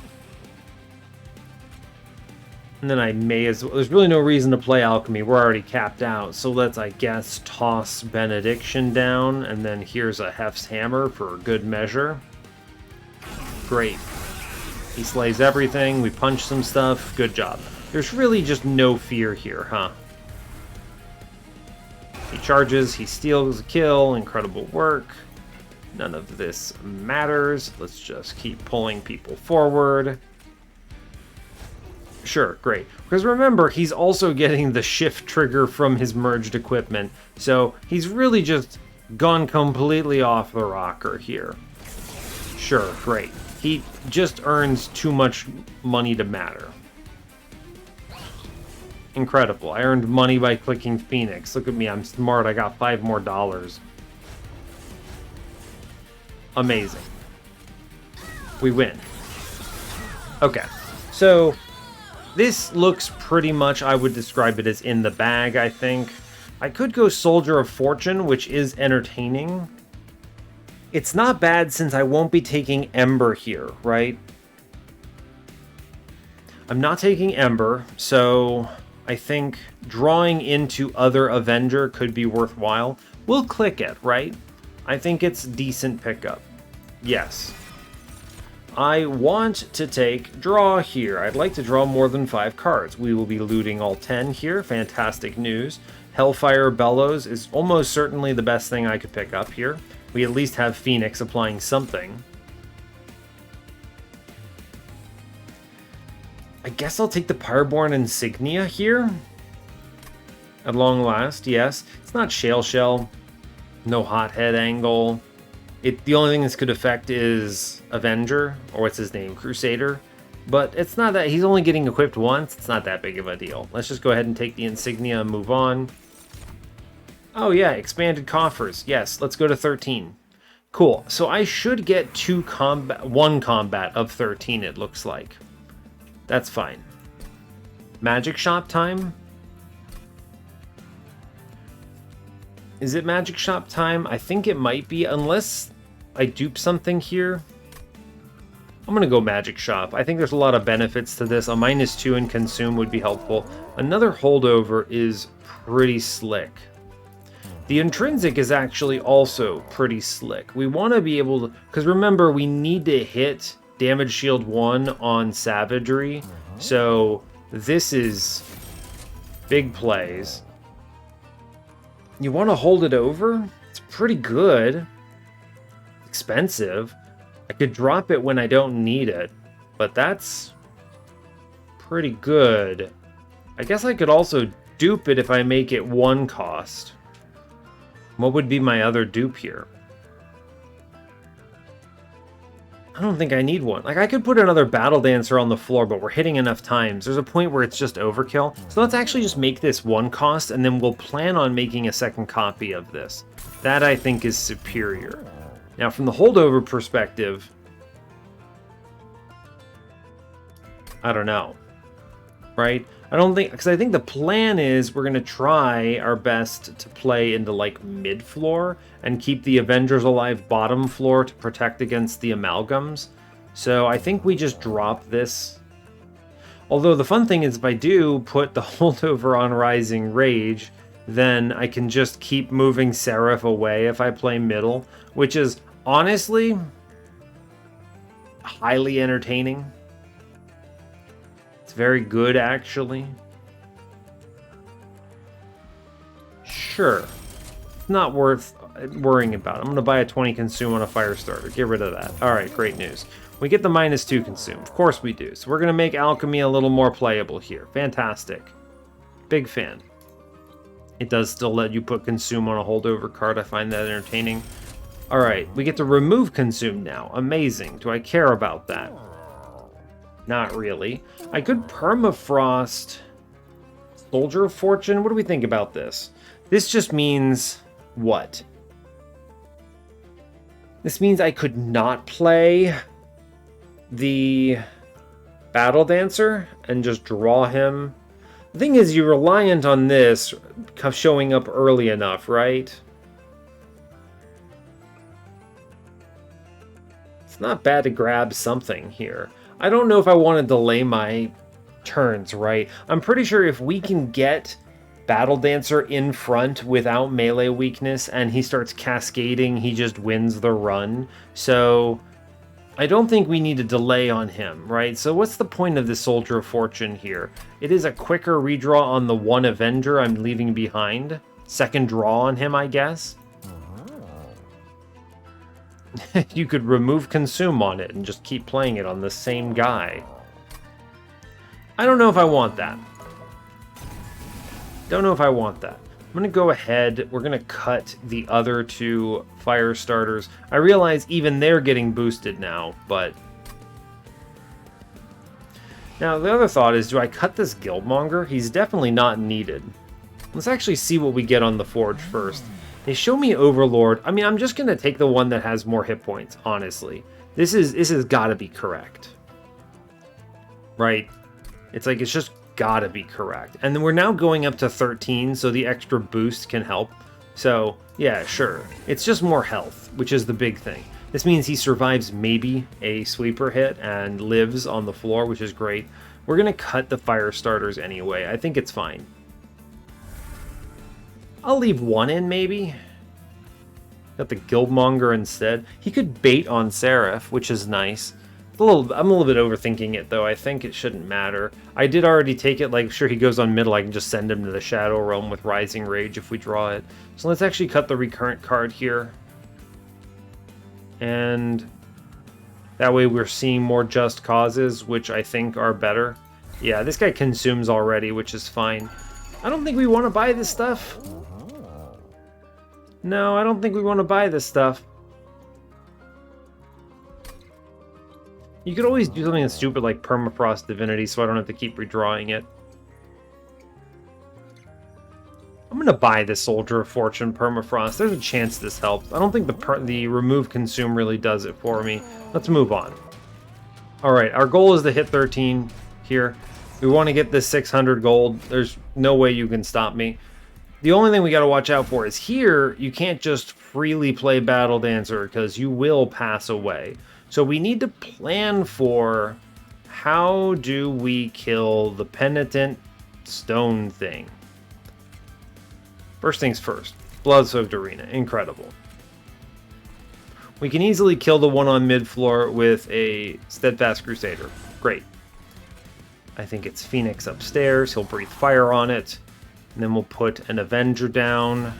And then I may as well... There's really no reason to play Alchemy. We're already capped out. So let's, I guess, toss Benediction down. And then here's a Hef's Hammer for good measure. Great. He slays everything. We punch some stuff. Good job. There's really just no fear here, huh? He charges. He steals a kill. Incredible work. None of this matters. Let's just keep pulling people forward. Sure, great. Because remember, he's also getting the shift trigger from his merged equipment. So he's really just gone completely off the rocker here. Sure, great. He just earns too much money to matter. Incredible. I earned money by clicking Phoenix. Look at me, I'm smart. I got $5 more. Amazing. We win. Okay, so this looks pretty much, I would describe it as in the bag, I think. I could go Soldier of Fortune, which is entertaining. It's not bad since I won't be taking Ember here, right? I'm not taking Ember, so I think drawing into other Avenger could be worthwhile. We'll click it, right? I think it's decent pickup. Yes. I want to take draw here. I'd like to draw more than 5 cards. We will be looting all 10 here. Fantastic news. Hellfire Bellows is almost certainly the best thing I could pick up here. We at least have Phoenix applying something. I guess I'll take the Pyreborne Insignia here. At long last, yes. It's not Shale Shell. No Hothead angle. The only thing this could affect is Avenger, or what's his name, Crusader. But it's not that, he's only getting equipped once, it's not that big of a deal. Let's just go ahead and take the Insignia and move on. Oh yeah, expanded coffers. Yes, let's go to 13. Cool, so I should get 1 combat of 13, it looks like. That's fine. Magic Shop time? Is it Magic Shop time? I think it might be, unless I dupe something here. I'm going to go Magic Shop. I think there's a lot of benefits to this. A -2 in Consume would be helpful. Another holdover is pretty slick. The Intrinsic is actually also pretty slick. We want to be able to... Because remember, we need to hit Damage Shield 1 on Savagery. So this is big plays. You want to hold it over? It's pretty good. Expensive. I could drop it when I don't need it, but that's pretty good. I guess I could also dupe it if I make it 1 cost. What would be my other dupe here? I don't think I need one. Like, I could put another Battle Dancer on the floor, but we're hitting enough times. There's a point where it's just overkill. So let's actually just make this one cost, and then we'll plan on making a second copy of this. That, I think, is superior. Now, from the holdover perspective, I don't know. Right? I don't think, because I think the plan is we're going to try our best to play into like mid floor and keep the Avengers alive bottom floor to protect against the amalgams. So I think we just drop this. Although the fun thing is if I do put the holdover on Rising Rage, then I can just keep moving Seraph away if I play middle, which is honestly highly entertaining. Very good, actually. Sure. It's not worth worrying about. I'm going to buy a 20 consume on a fire starter. Get rid of that. Alright, great news. We get the -2 consume. Of course we do. So we're going to make alchemy a little more playable here. Fantastic. Big fan. It does still let you put consume on a holdover card. I find that entertaining. Alright, we get to remove consume now. Amazing. Do I care about that? Not really. I could permafrost Soldier of Fortune. What do we think about this? This just means what? This means I could not play the Battle Dancer and just draw him. The thing is, you're reliant on this showing up early enough, right? It's not bad to grab something here. I don't know if I want to delay my turns, right? I'm pretty sure if we can get Battle Dancer in front without melee weakness and he starts cascading, he just wins the run. So I don't think we need to delay on him, right? So what's the point of this Soldier of Fortune here? It is a quicker redraw on the one Avenger I'm leaving behind. Second draw on him, I guess. You could remove consume on it and just keep playing it on the same guy. I don't know if I want that. Don't know if I want that. I'm going to go ahead. We're going to cut the other two fire starters. I realize even they're getting boosted now, but... Now, the other thought is, do I cut this Guildmonger? He's definitely not needed. Let's actually see what we get on the Forge first. They show me Overlord. I mean, I'm just going to take the one that has more hit points, honestly. This has got to be correct. Right? It's like, it's just got to be correct. And then we're now going up to 13, so the extra boost can help. So, yeah, sure. It's just more health, which is the big thing. This means he survives maybe a sweeper hit and lives on the floor, which is great. We're going to cut the fire starters anyway. I think it's fine. I'll leave one in, maybe. Got the Guildmonger instead. He could bait on Seraph, which is nice. I'm a little bit overthinking it, though. I think it shouldn't matter. I did already take it. Like, sure, he goes on middle. I can just send him to the Shadow Realm with Rising Rage if we draw it. So let's actually cut the Recurrent card here. And that way we're seeing more Just Causes, which I think are better. Yeah, this guy consumes already, which is fine. I don't think we want to buy this stuff. No, I don't think we want to buy this stuff. You could always do something stupid like Permafrost Divinity so I don't have to keep redrawing it. I'm going to buy this Soldier of Fortune Permafrost. There's a chance this helps. I don't think the remove consume really does it for me. Let's move on. Alright, our goal is to hit 13 here. We want to get this 600 gold. There's no way you can stop me. The only thing we got to watch out for is here, you can't just freely play Battle Dancer because you will pass away. So we need to plan for how do we kill the Penitent Stone thing. First things first, Blood-Soaked Arena, incredible. We can easily kill the one on mid-floor with a Steadfast Crusader. Great. I think it's Phoenix upstairs. He'll breathe fire on it. And then we'll put an Avenger down.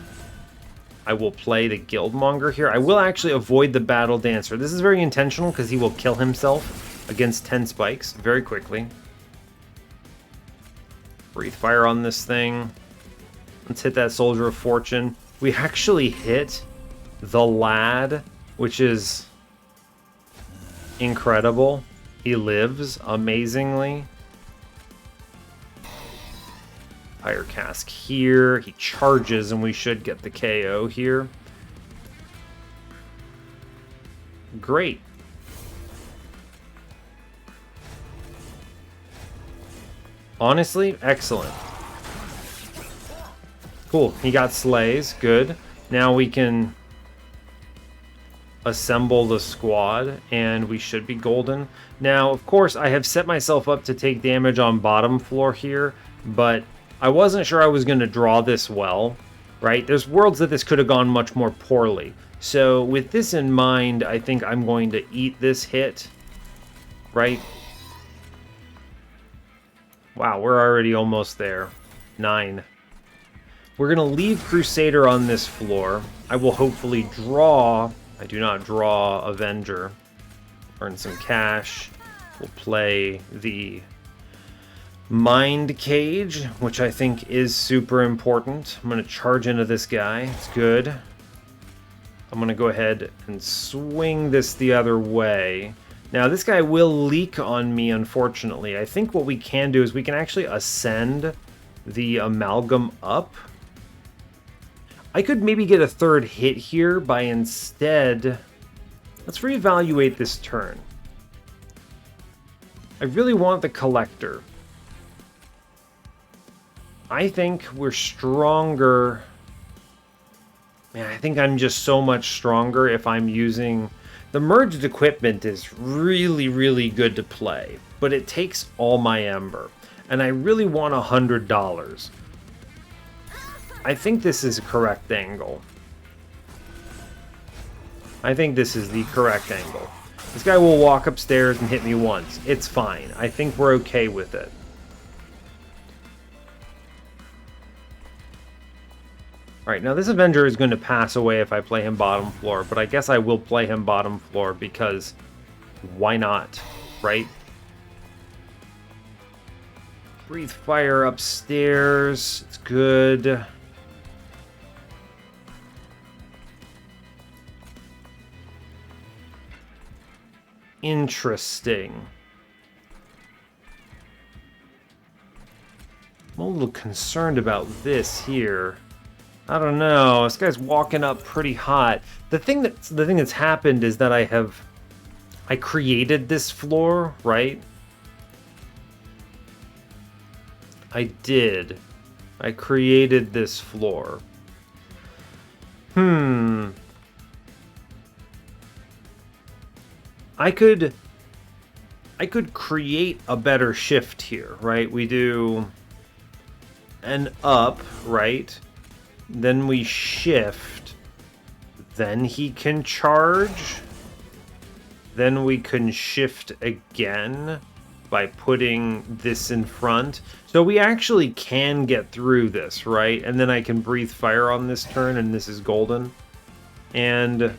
I will play the Guildmonger here. I will actually avoid the Battle Dancer. This is very intentional because he will kill himself against 10 spikes very quickly. Breathe fire on this thing. Let's hit that Soldier of Fortune. We actually hit the lad, which is incredible. He lives amazingly. Fire Cask here. He charges, and we should get the KO here. Great. Honestly, excellent. Cool. He got slays. Good. Now we can assemble the squad, and we should be golden. Now, of course, I have set myself up to take damage on bottom floor here, but I wasn't sure I was going to draw this well, right? There's worlds that this could have gone much more poorly. So with this in mind, I think I'm going to eat this hit, right? Wow, we're already almost there. 9. We're going to leave Crusader on this floor. I will hopefully draw... I do not draw Avenger. Earn some cash. We'll play the Mind Cage, which I think is super important. I'm going to charge into this guy. It's good. I'm going to go ahead and swing this the other way. Now, this guy will leak on me, unfortunately. I think what we can do is we can actually ascend the Amalgam up. I could maybe get a third hit here by instead... Let's reevaluate this turn. I really want the Collector. I think we're stronger... Man, I think I'm just so much stronger if I'm using... The merged equipment is really, really good to play, but it takes all my Ember, and I really want $100. I think this is a correct angle. I think this is the correct angle. This guy will walk upstairs and hit me once. It's fine. I think we're okay with it. Alright, now this Avenger is going to pass away if I play him bottom floor, but I guess I will play him bottom floor because why not, right? Breathe Fire upstairs. It's good. Interesting. I'm a little concerned about this here. I don't know. This guy's walking up pretty hot. The thing that's happened is that I created this floor, right? I did. I created this floor. I could create a better shift here, right? We do an up, right? Then we shift. Then he can charge. Then we can shift again by putting this in front. So we actually can get through this, right? And then I can breathe fire on this turn, and this is golden. And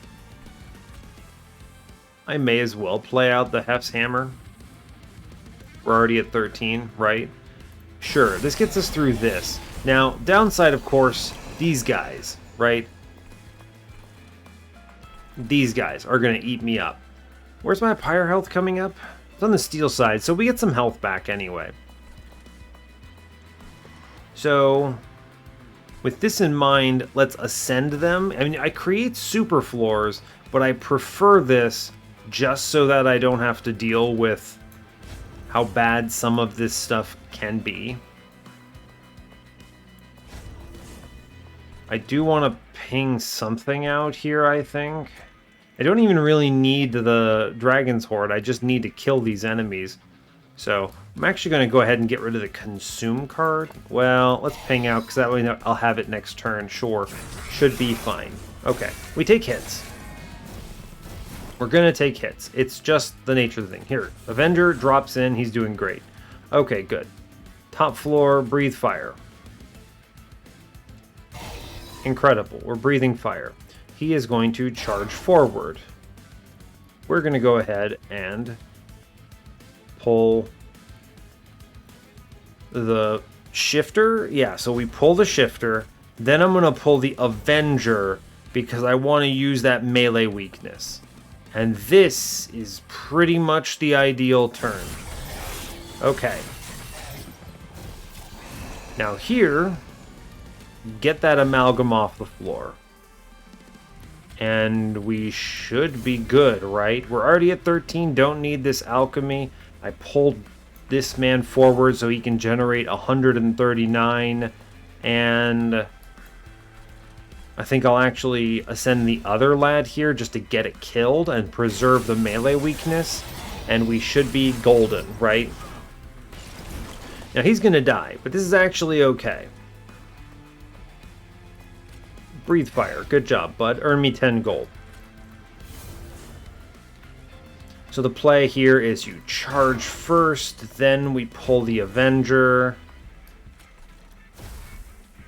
I may as well play out the Hef's Hammer. We're already at 13, right? Sure, this gets us through this. Now, downside, of course, these guys, right? These guys are going to eat me up. Where's my Pyre health coming up? It's on the steel side, so we get some health back anyway. So, with this in mind, let's ascend them. I mean, I create super floors, but I prefer this just so that I don't have to deal with how bad some of this stuff can be. I do want to ping something out here, I think. I don't even really need the Dragon's Horde, I just need to kill these enemies. So, I'm actually going to go ahead and get rid of the Consume card. Well, let's ping out, because that way I'll have it next turn, sure. Should be fine. Okay, we take hits. We're going to take hits. It's just the nature of the thing. Here, Avenger drops in, he's doing great. Okay, good. Top floor, breathe fire. Incredible. We're breathing fire. He is going to charge forward. We're going to go ahead and pull the shifter. Yeah, so we pull the shifter, Then I'm going to pull the Avenger because I want to use that melee weakness. And this is pretty much the ideal turn. Okay. Now here, get that amalgam off the floor. And we should be good, right? We're already at 13, don't need this alchemy. I pulled this man forward so he can generate 139. And I think I'll actually ascend the other lad here just to get it killed and preserve the melee weakness. And we should be golden, right? Now he's going to die, but this is actually okay. Breathe fire. Good job, bud. Earn me 10 gold. So the play here is you charge first, then we pull the Avenger.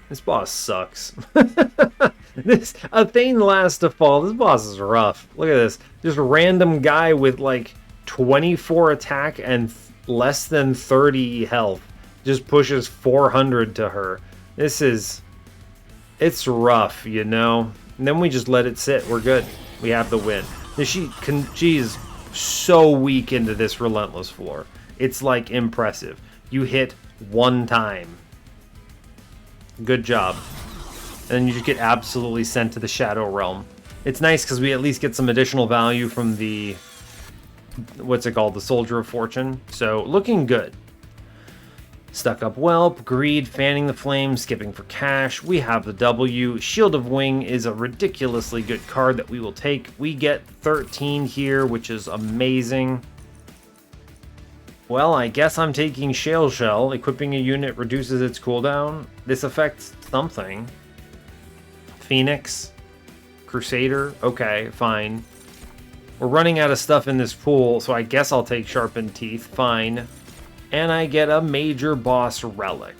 This boss sucks. A Thane Last to Fall. This boss is rough. Look at this. Just a random guy with like 24 attack and less than 30 health. Just pushes 400 to her. It's rough, you know? And then we just let it sit. We're good. We have the win. She is so weak into this relentless floor. It's like impressive. You hit one time. Good job. And then you just get absolutely sent to the Shadow Realm. It's nice because we at least get some additional value from the... what's it called? The Soldier of Fortune. So, looking good. Stuck Up Whelp, Greed, Fanning the Flames, Skipping for Cash. We have the W. Shield of Wing is a ridiculously good card that we will take. We get 13 here, which is amazing. Well, I guess I'm taking Shale Shell. Equipping a unit reduces its cooldown. This affects something. Phoenix. Crusader. Okay, fine. We're running out of stuff in this pool, so I guess I'll take Sharpened Teeth. Fine. And I get a Major Boss Relic.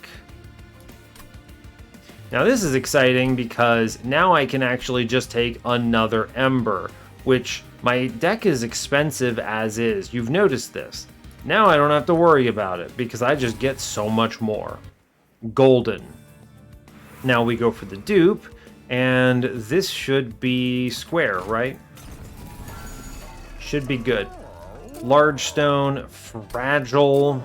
Now this is exciting because now I can actually just take another Ember, which my deck is expensive as is. You've noticed this. Now I don't have to worry about it because I just get so much more. Golden. Now we go for the dupe, and this should be square, right? Should be good. Large stone, fragile.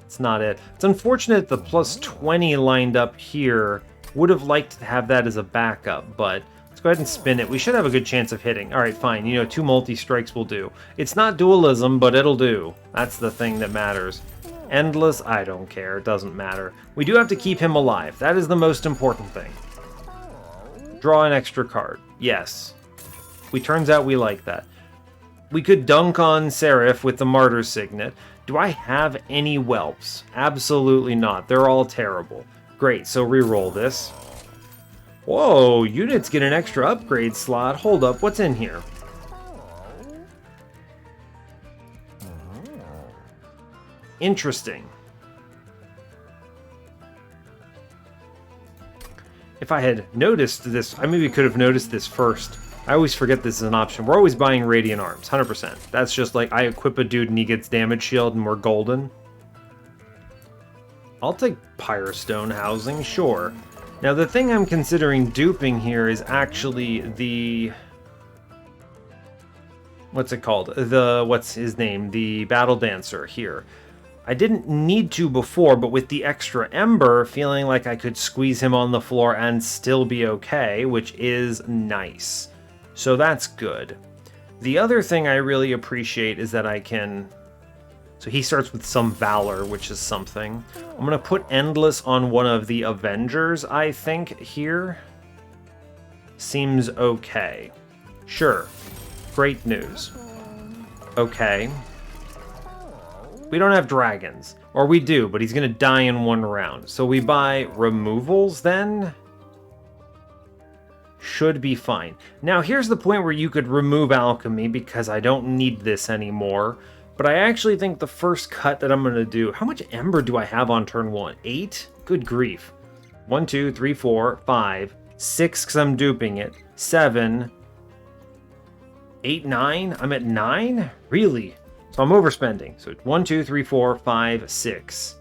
It's not it. It's unfortunate the plus 20 lined up here. Would have liked to have that as a backup, but let's go ahead and spin it. We should have a good chance of hitting. All right, fine. You know, 2 multi-strikes will do. It's not dualism, but it'll do. That's the thing that matters. Endless, I don't care. It doesn't matter. We do have to keep him alive. That is the most important thing. Draw an extra card. Yes. Turns out we like that. We could dunk on Seraph with the Martyr Signet. Do I have any whelps? Absolutely not. They're all terrible. Great, so re-roll this. Whoa, units get an extra upgrade slot. Hold up, what's in here? Interesting. If I had noticed this, I maybe could have noticed this first. I always forget this is an option. We're always buying Radiant Arms, 100%. That's just like, I equip a dude and he gets damage shield and we're golden. I'll take Pyre Stone Housing, sure. Now the thing I'm considering duping here is actually the... what's it called? What's his name? The Battle Dancer here. I didn't need to before, but with the extra Ember, feeling like I could squeeze him on the floor and still be okay, which is nice. So that's good. The other thing I really appreciate is that I can... so he starts with some Valor, which is something. I'm going to put Endless on one of the Avengers, I think, here. Seems okay. Sure. Great news. Okay. We don't have dragons. Or we do, but he's going to die in one round. So we buy removals then? Should be fine. Now here's the point where you could remove alchemy because I don't need this anymore. But I actually think the first cut that I'm going to do... how much Ember do I have on turn 1? 8? Good grief. 1, 2, 3, 4, 5, 6 because I'm duping it. 7, 8, 9? I'm at 9? Really? So I'm overspending. So 1, 2, 3, 4, 5, 6,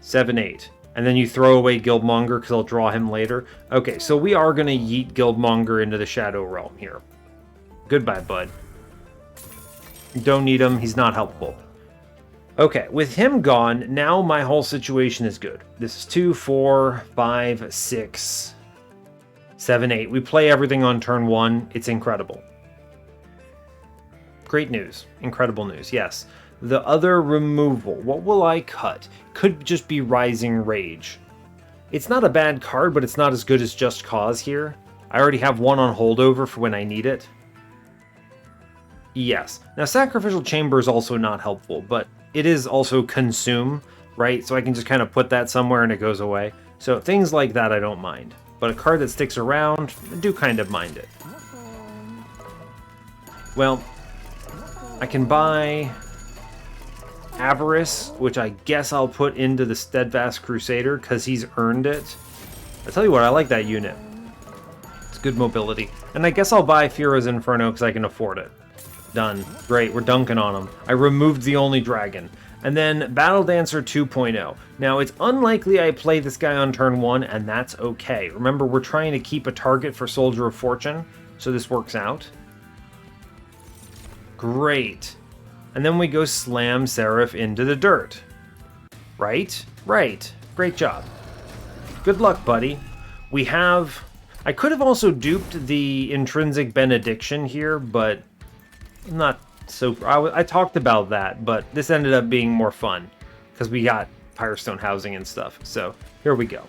7, 8. And then you throw away Guildmonger because I'll draw him later. Okay, so we are going to yeet Guildmonger into the Shadow Realm here. Goodbye, bud. Don't need him. He's not helpful. Okay, with him gone, now my whole situation is good. This is 2, 4, 5, 6, 7, 8. We play everything on turn 1. It's incredible. Great news. Incredible news, yes. The other removal. What will I cut? Could just be Rising Rage. It's not a bad card, but it's not as good as Just Cause here. I already have one on holdover for when I need it. Yes. Now, Sacrificial Chamber is also not helpful, but it is also Consume, right? So I can just kind of put that somewhere and it goes away. So things like that I don't mind. But a card that sticks around, I do kind of mind it. Well, I can buy Avarice, which I guess I'll put into the Steadfast Crusader because he's earned it. I tell you what, I like that unit. It's good mobility. And I guess I'll buy Fira's Inferno because I can afford it. Done. Great, we're dunking on him. I removed the only dragon. And then Battle Dancer 2.0. Now, it's unlikely I play this guy on turn 1, and that's okay. Remember, we're trying to keep a target for Soldier of Fortune, so this works out. Great. And then we go slam Seraph into the dirt. Right? Right. Great job. Good luck, buddy. We have... I could have also duped the Intrinsic Benediction here, but I'm not so... I talked about that, but this ended up being more fun because we got Firestone housing and stuff. So here we go.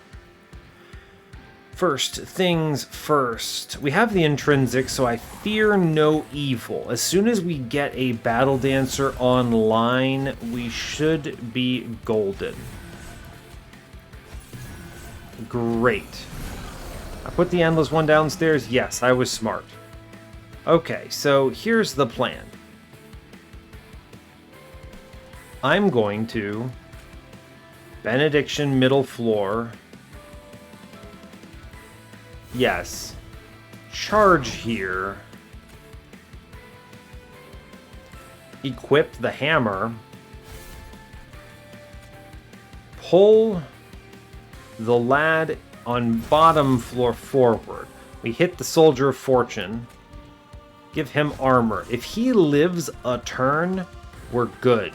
First things first, we have the Intrinsic, so I fear no evil. As soon as we get a Battle Dancer online, we should be golden. Great. I put the Endless one downstairs? Yes, I was smart. Okay, so here's the plan. I'm going to Benediction middle floor. Yes. Charge here. Equip the hammer. Pull the lad on bottom floor forward. We hit the Soldier of Fortune. Give him armor. If he lives a turn, we're good.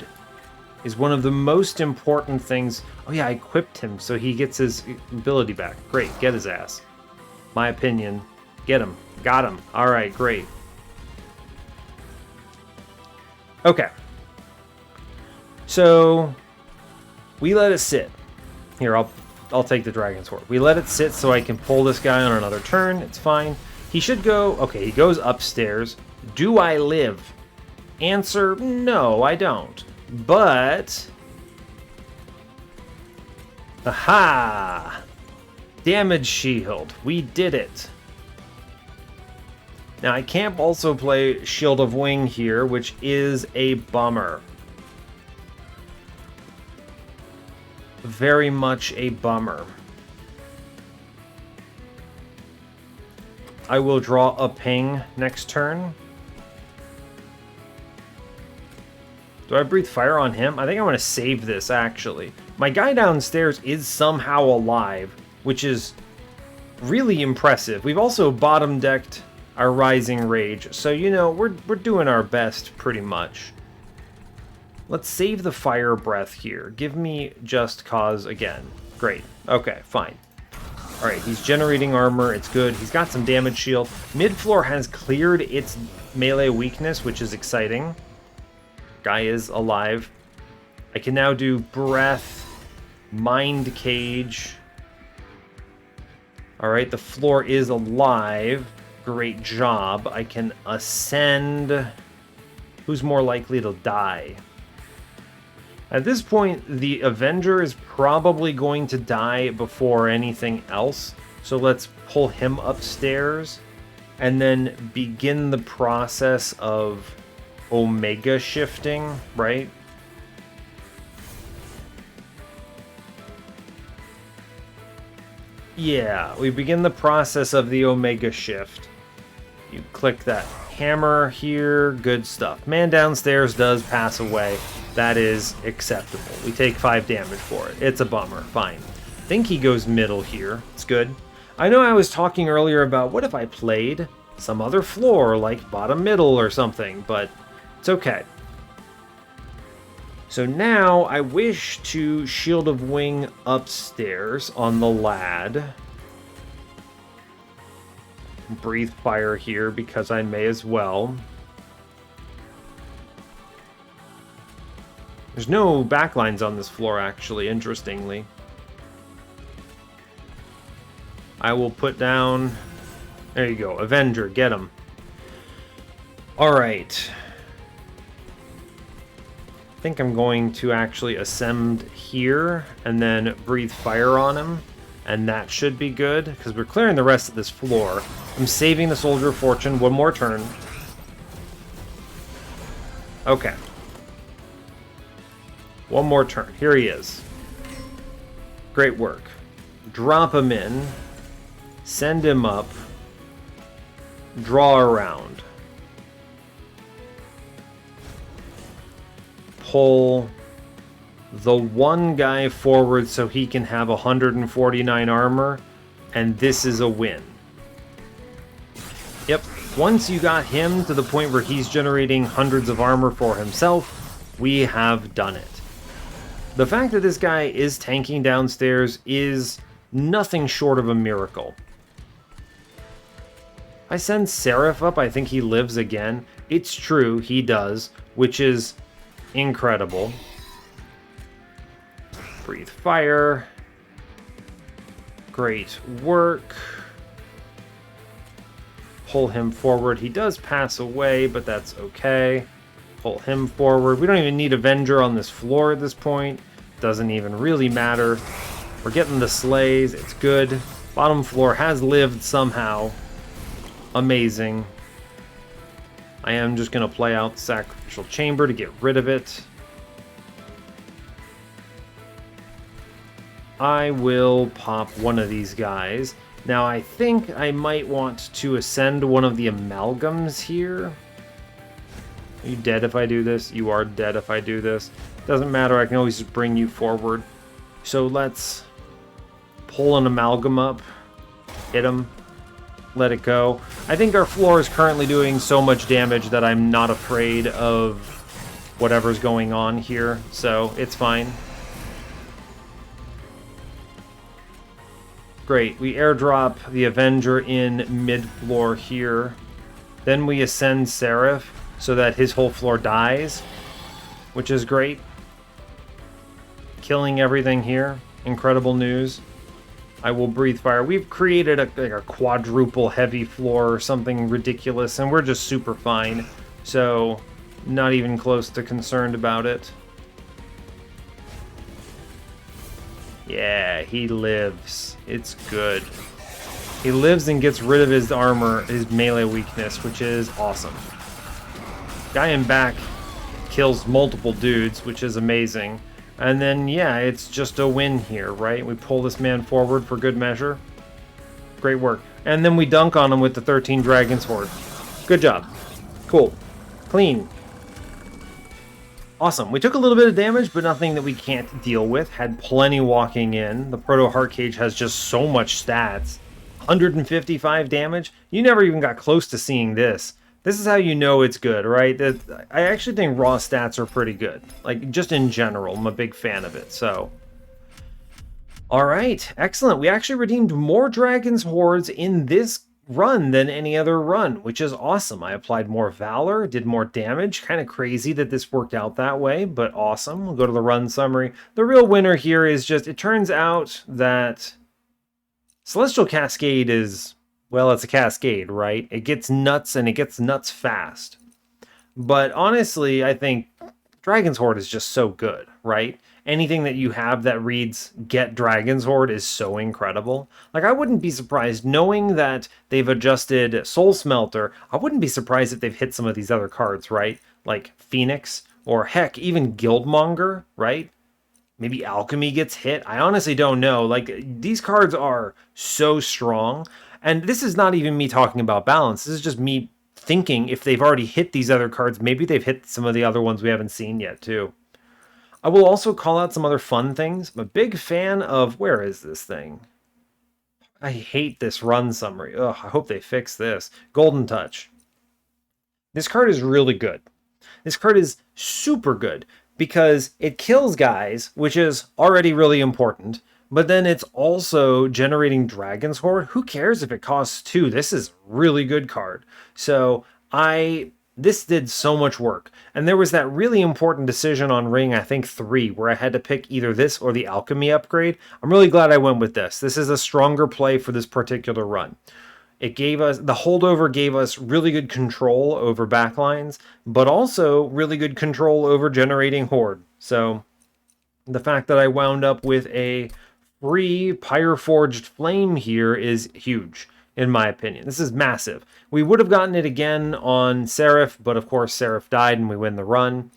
Is one of the most important things. Oh yeah, I equipped him so he gets his ability back. Great, get his ass. My opinion. Get him. Got him. Alright, great. Okay. So, we let it sit. Here, I'll take the Dragon Sword. We let it sit so I can pull this guy on another turn. It's fine. He should go... Okay, he goes upstairs. Do I live? Answer, no, I don't. But... Aha! Damage shield. We did it. Now, I can't also play Shield of Wing here, which is a bummer. Very much a bummer. I will draw a ping next turn. Do I breathe fire on him? I think I want to save this, actually. My guy downstairs is somehow alive, which is really impressive. We've also bottom decked our Rising Rage, so you know, we're doing our best pretty much. Let's save the Fire Breath here. Give me Just Cause again. Great. Okay, fine. Alright, he's generating armor. It's good. He's got some damage shield. Mid-floor has cleared its melee weakness, which is exciting. Guy is alive. I can now do Breath, Mind Cage. Alright, the floor is alive. Great job. I can ascend. Who's more likely to die? At this point, the Avenger is probably going to die before anything else. So let's pull him upstairs and then begin the process of Omega shifting, right? Yeah, we begin the process of the Omega shift. You click that hammer here, good stuff. Man downstairs does pass away. That is acceptable. We take 5 damage for it. It's a bummer. Fine. think he goes middle here. It's good. I know I was talking earlier about what if I played some other floor, like bottom middle or something, but it's okay. So now I wish to Shield of Wing upstairs on the lad. Breathe Fire here because I may as well. There's no backlines on this floor, actually, interestingly. I will put down... There you go, Avenger, get him. Alright. I think I'm going to actually ascend here and then Breathe Fire on him. And that should be good, because we're clearing the rest of this floor. I'm saving the Soldier of Fortune one more turn. Okay. One more turn. Here he is. Great work. Drop him in. Send him up. Draw around. Pull the one guy forward so he can have 149 armor, and this is a win. Yep, once you got him to the point where he's generating hundreds of armor for himself, we have done it. The fact that this guy is tanking downstairs is nothing short of a miracle. I send Seraph up, I think he lives again. It's true, he does, which is incredible. Breathe Fire. Great work. Pull him forward. He does pass away, but that's okay. Pull him forward. We don't even need Avenger on this floor at this point. Doesn't even really matter. We're getting the slays. It's good. Bottom floor has lived somehow. Amazing. I am just going to play out the Sacrificial Chamber to get rid of it. I will pop one of these guys. Now, I think I might want to ascend one of the amalgams here. Are you dead if I do this? You are dead if I do this. Doesn't matter, I can always just bring you forward. So let's pull an amalgam up. Hit him. Let it go. I think our floor is currently doing so much damage that I'm not afraid of whatever's going on here. So it's fine. Great, we airdrop the Avenger in mid-floor here. Then we ascend Seraph so that his whole floor dies, which is great. Killing everything here. Incredible news. I will Breathe Fire. We've created a quadruple heavy floor or something ridiculous, and we're just super fine. So, not even close to concerned about it. Yeah, he lives. It's good. He lives and gets rid of his armor, his melee weakness, which is awesome. Guy in back kills multiple dudes, which is amazing. And then, yeah, it's just a win here, right? We pull this man forward for good measure. Great work. And then we dunk on him with the 13 Dragon's Horde. Good job. Cool. Clean. Awesome. We took a little bit of damage, but nothing that we can't deal with. Had plenty walking in. The Proto Heart Cage has just so much stats. 155 damage. You never even got close to seeing this. This is how you know it's good, right? I actually think raw stats are pretty good. Like, just in general, I'm a big fan of it, so. Alright, excellent. We actually redeemed more Dragon's Hordes in this run than any other run, which is awesome. I applied more Valor, did more damage. Kind of crazy that this worked out that way, but awesome. We'll go to the run summary. The real winner here is just, it turns out that Celestial Cascade is... well, it's a Cascade, right? It gets nuts, and it gets nuts fast. But honestly, I think Dragon's Horde is just so good, right? Anything that you have that reads Get Dragon's Horde is so incredible. Like, I wouldn't be surprised, knowing that they've adjusted Soul Smelter, I wouldn't be surprised if they've hit some of these other cards, right? Like Phoenix, or heck, even Guildmonger, right? Maybe Alchemy gets hit. I honestly don't know. Like, these cards are so strong. And this is not even me talking about balance. This is just me thinking if they've already hit these other cards, maybe they've hit some of the other ones we haven't seen yet, too. I will also call out some other fun things. I'm a big fan of, where is this thing? I hate this run summary. Ugh, I hope they fix this. Golden Touch. This card is really good. This card is super good because it kills guys, which is already really important, but then it's also generating Dragon's Horde. Who cares if it costs 2? This is a really good card. So this did so much work. And there was that really important decision on ring, I think 3, where I had to pick either this or the alchemy upgrade. I'm really glad I went with this. This is a stronger play for this particular run. It gave us, the holdover gave us really good control over backlines, but also really good control over generating horde. So the fact that I wound up with a free Pyre Forged Flame here is huge, in my opinion. This is massive. We would have gotten it again on Seraph, but of course Seraph died and we win the run.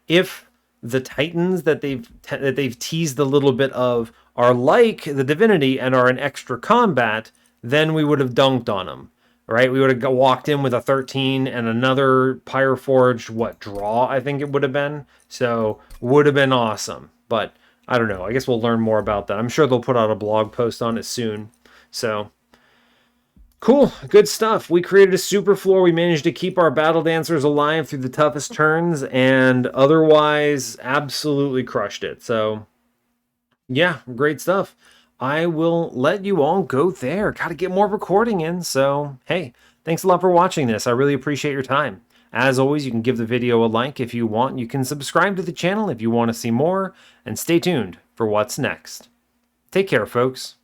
If the Titans that they've teased a little bit of are like the Divinity and are an extra combat, then we would have dunked on them, right? We would have walked in with a 13 and another Pyre Forged, draw, I think it would have been. So, would have been awesome. But, I don't know. I guess we'll learn more about that. I'm sure they'll put out a blog post on it soon. So, cool. Good stuff. We created a super floor. We managed to keep our battle dancers alive through the toughest turns, and otherwise, absolutely crushed it. So, yeah, great stuff. I will let you all go there. Got to get more recording in. So, hey, thanks a lot for watching this. I really appreciate your time. As always, you can give the video a like if you want. You can subscribe to the channel if you want to see more. And stay tuned for what's next. Take care, folks.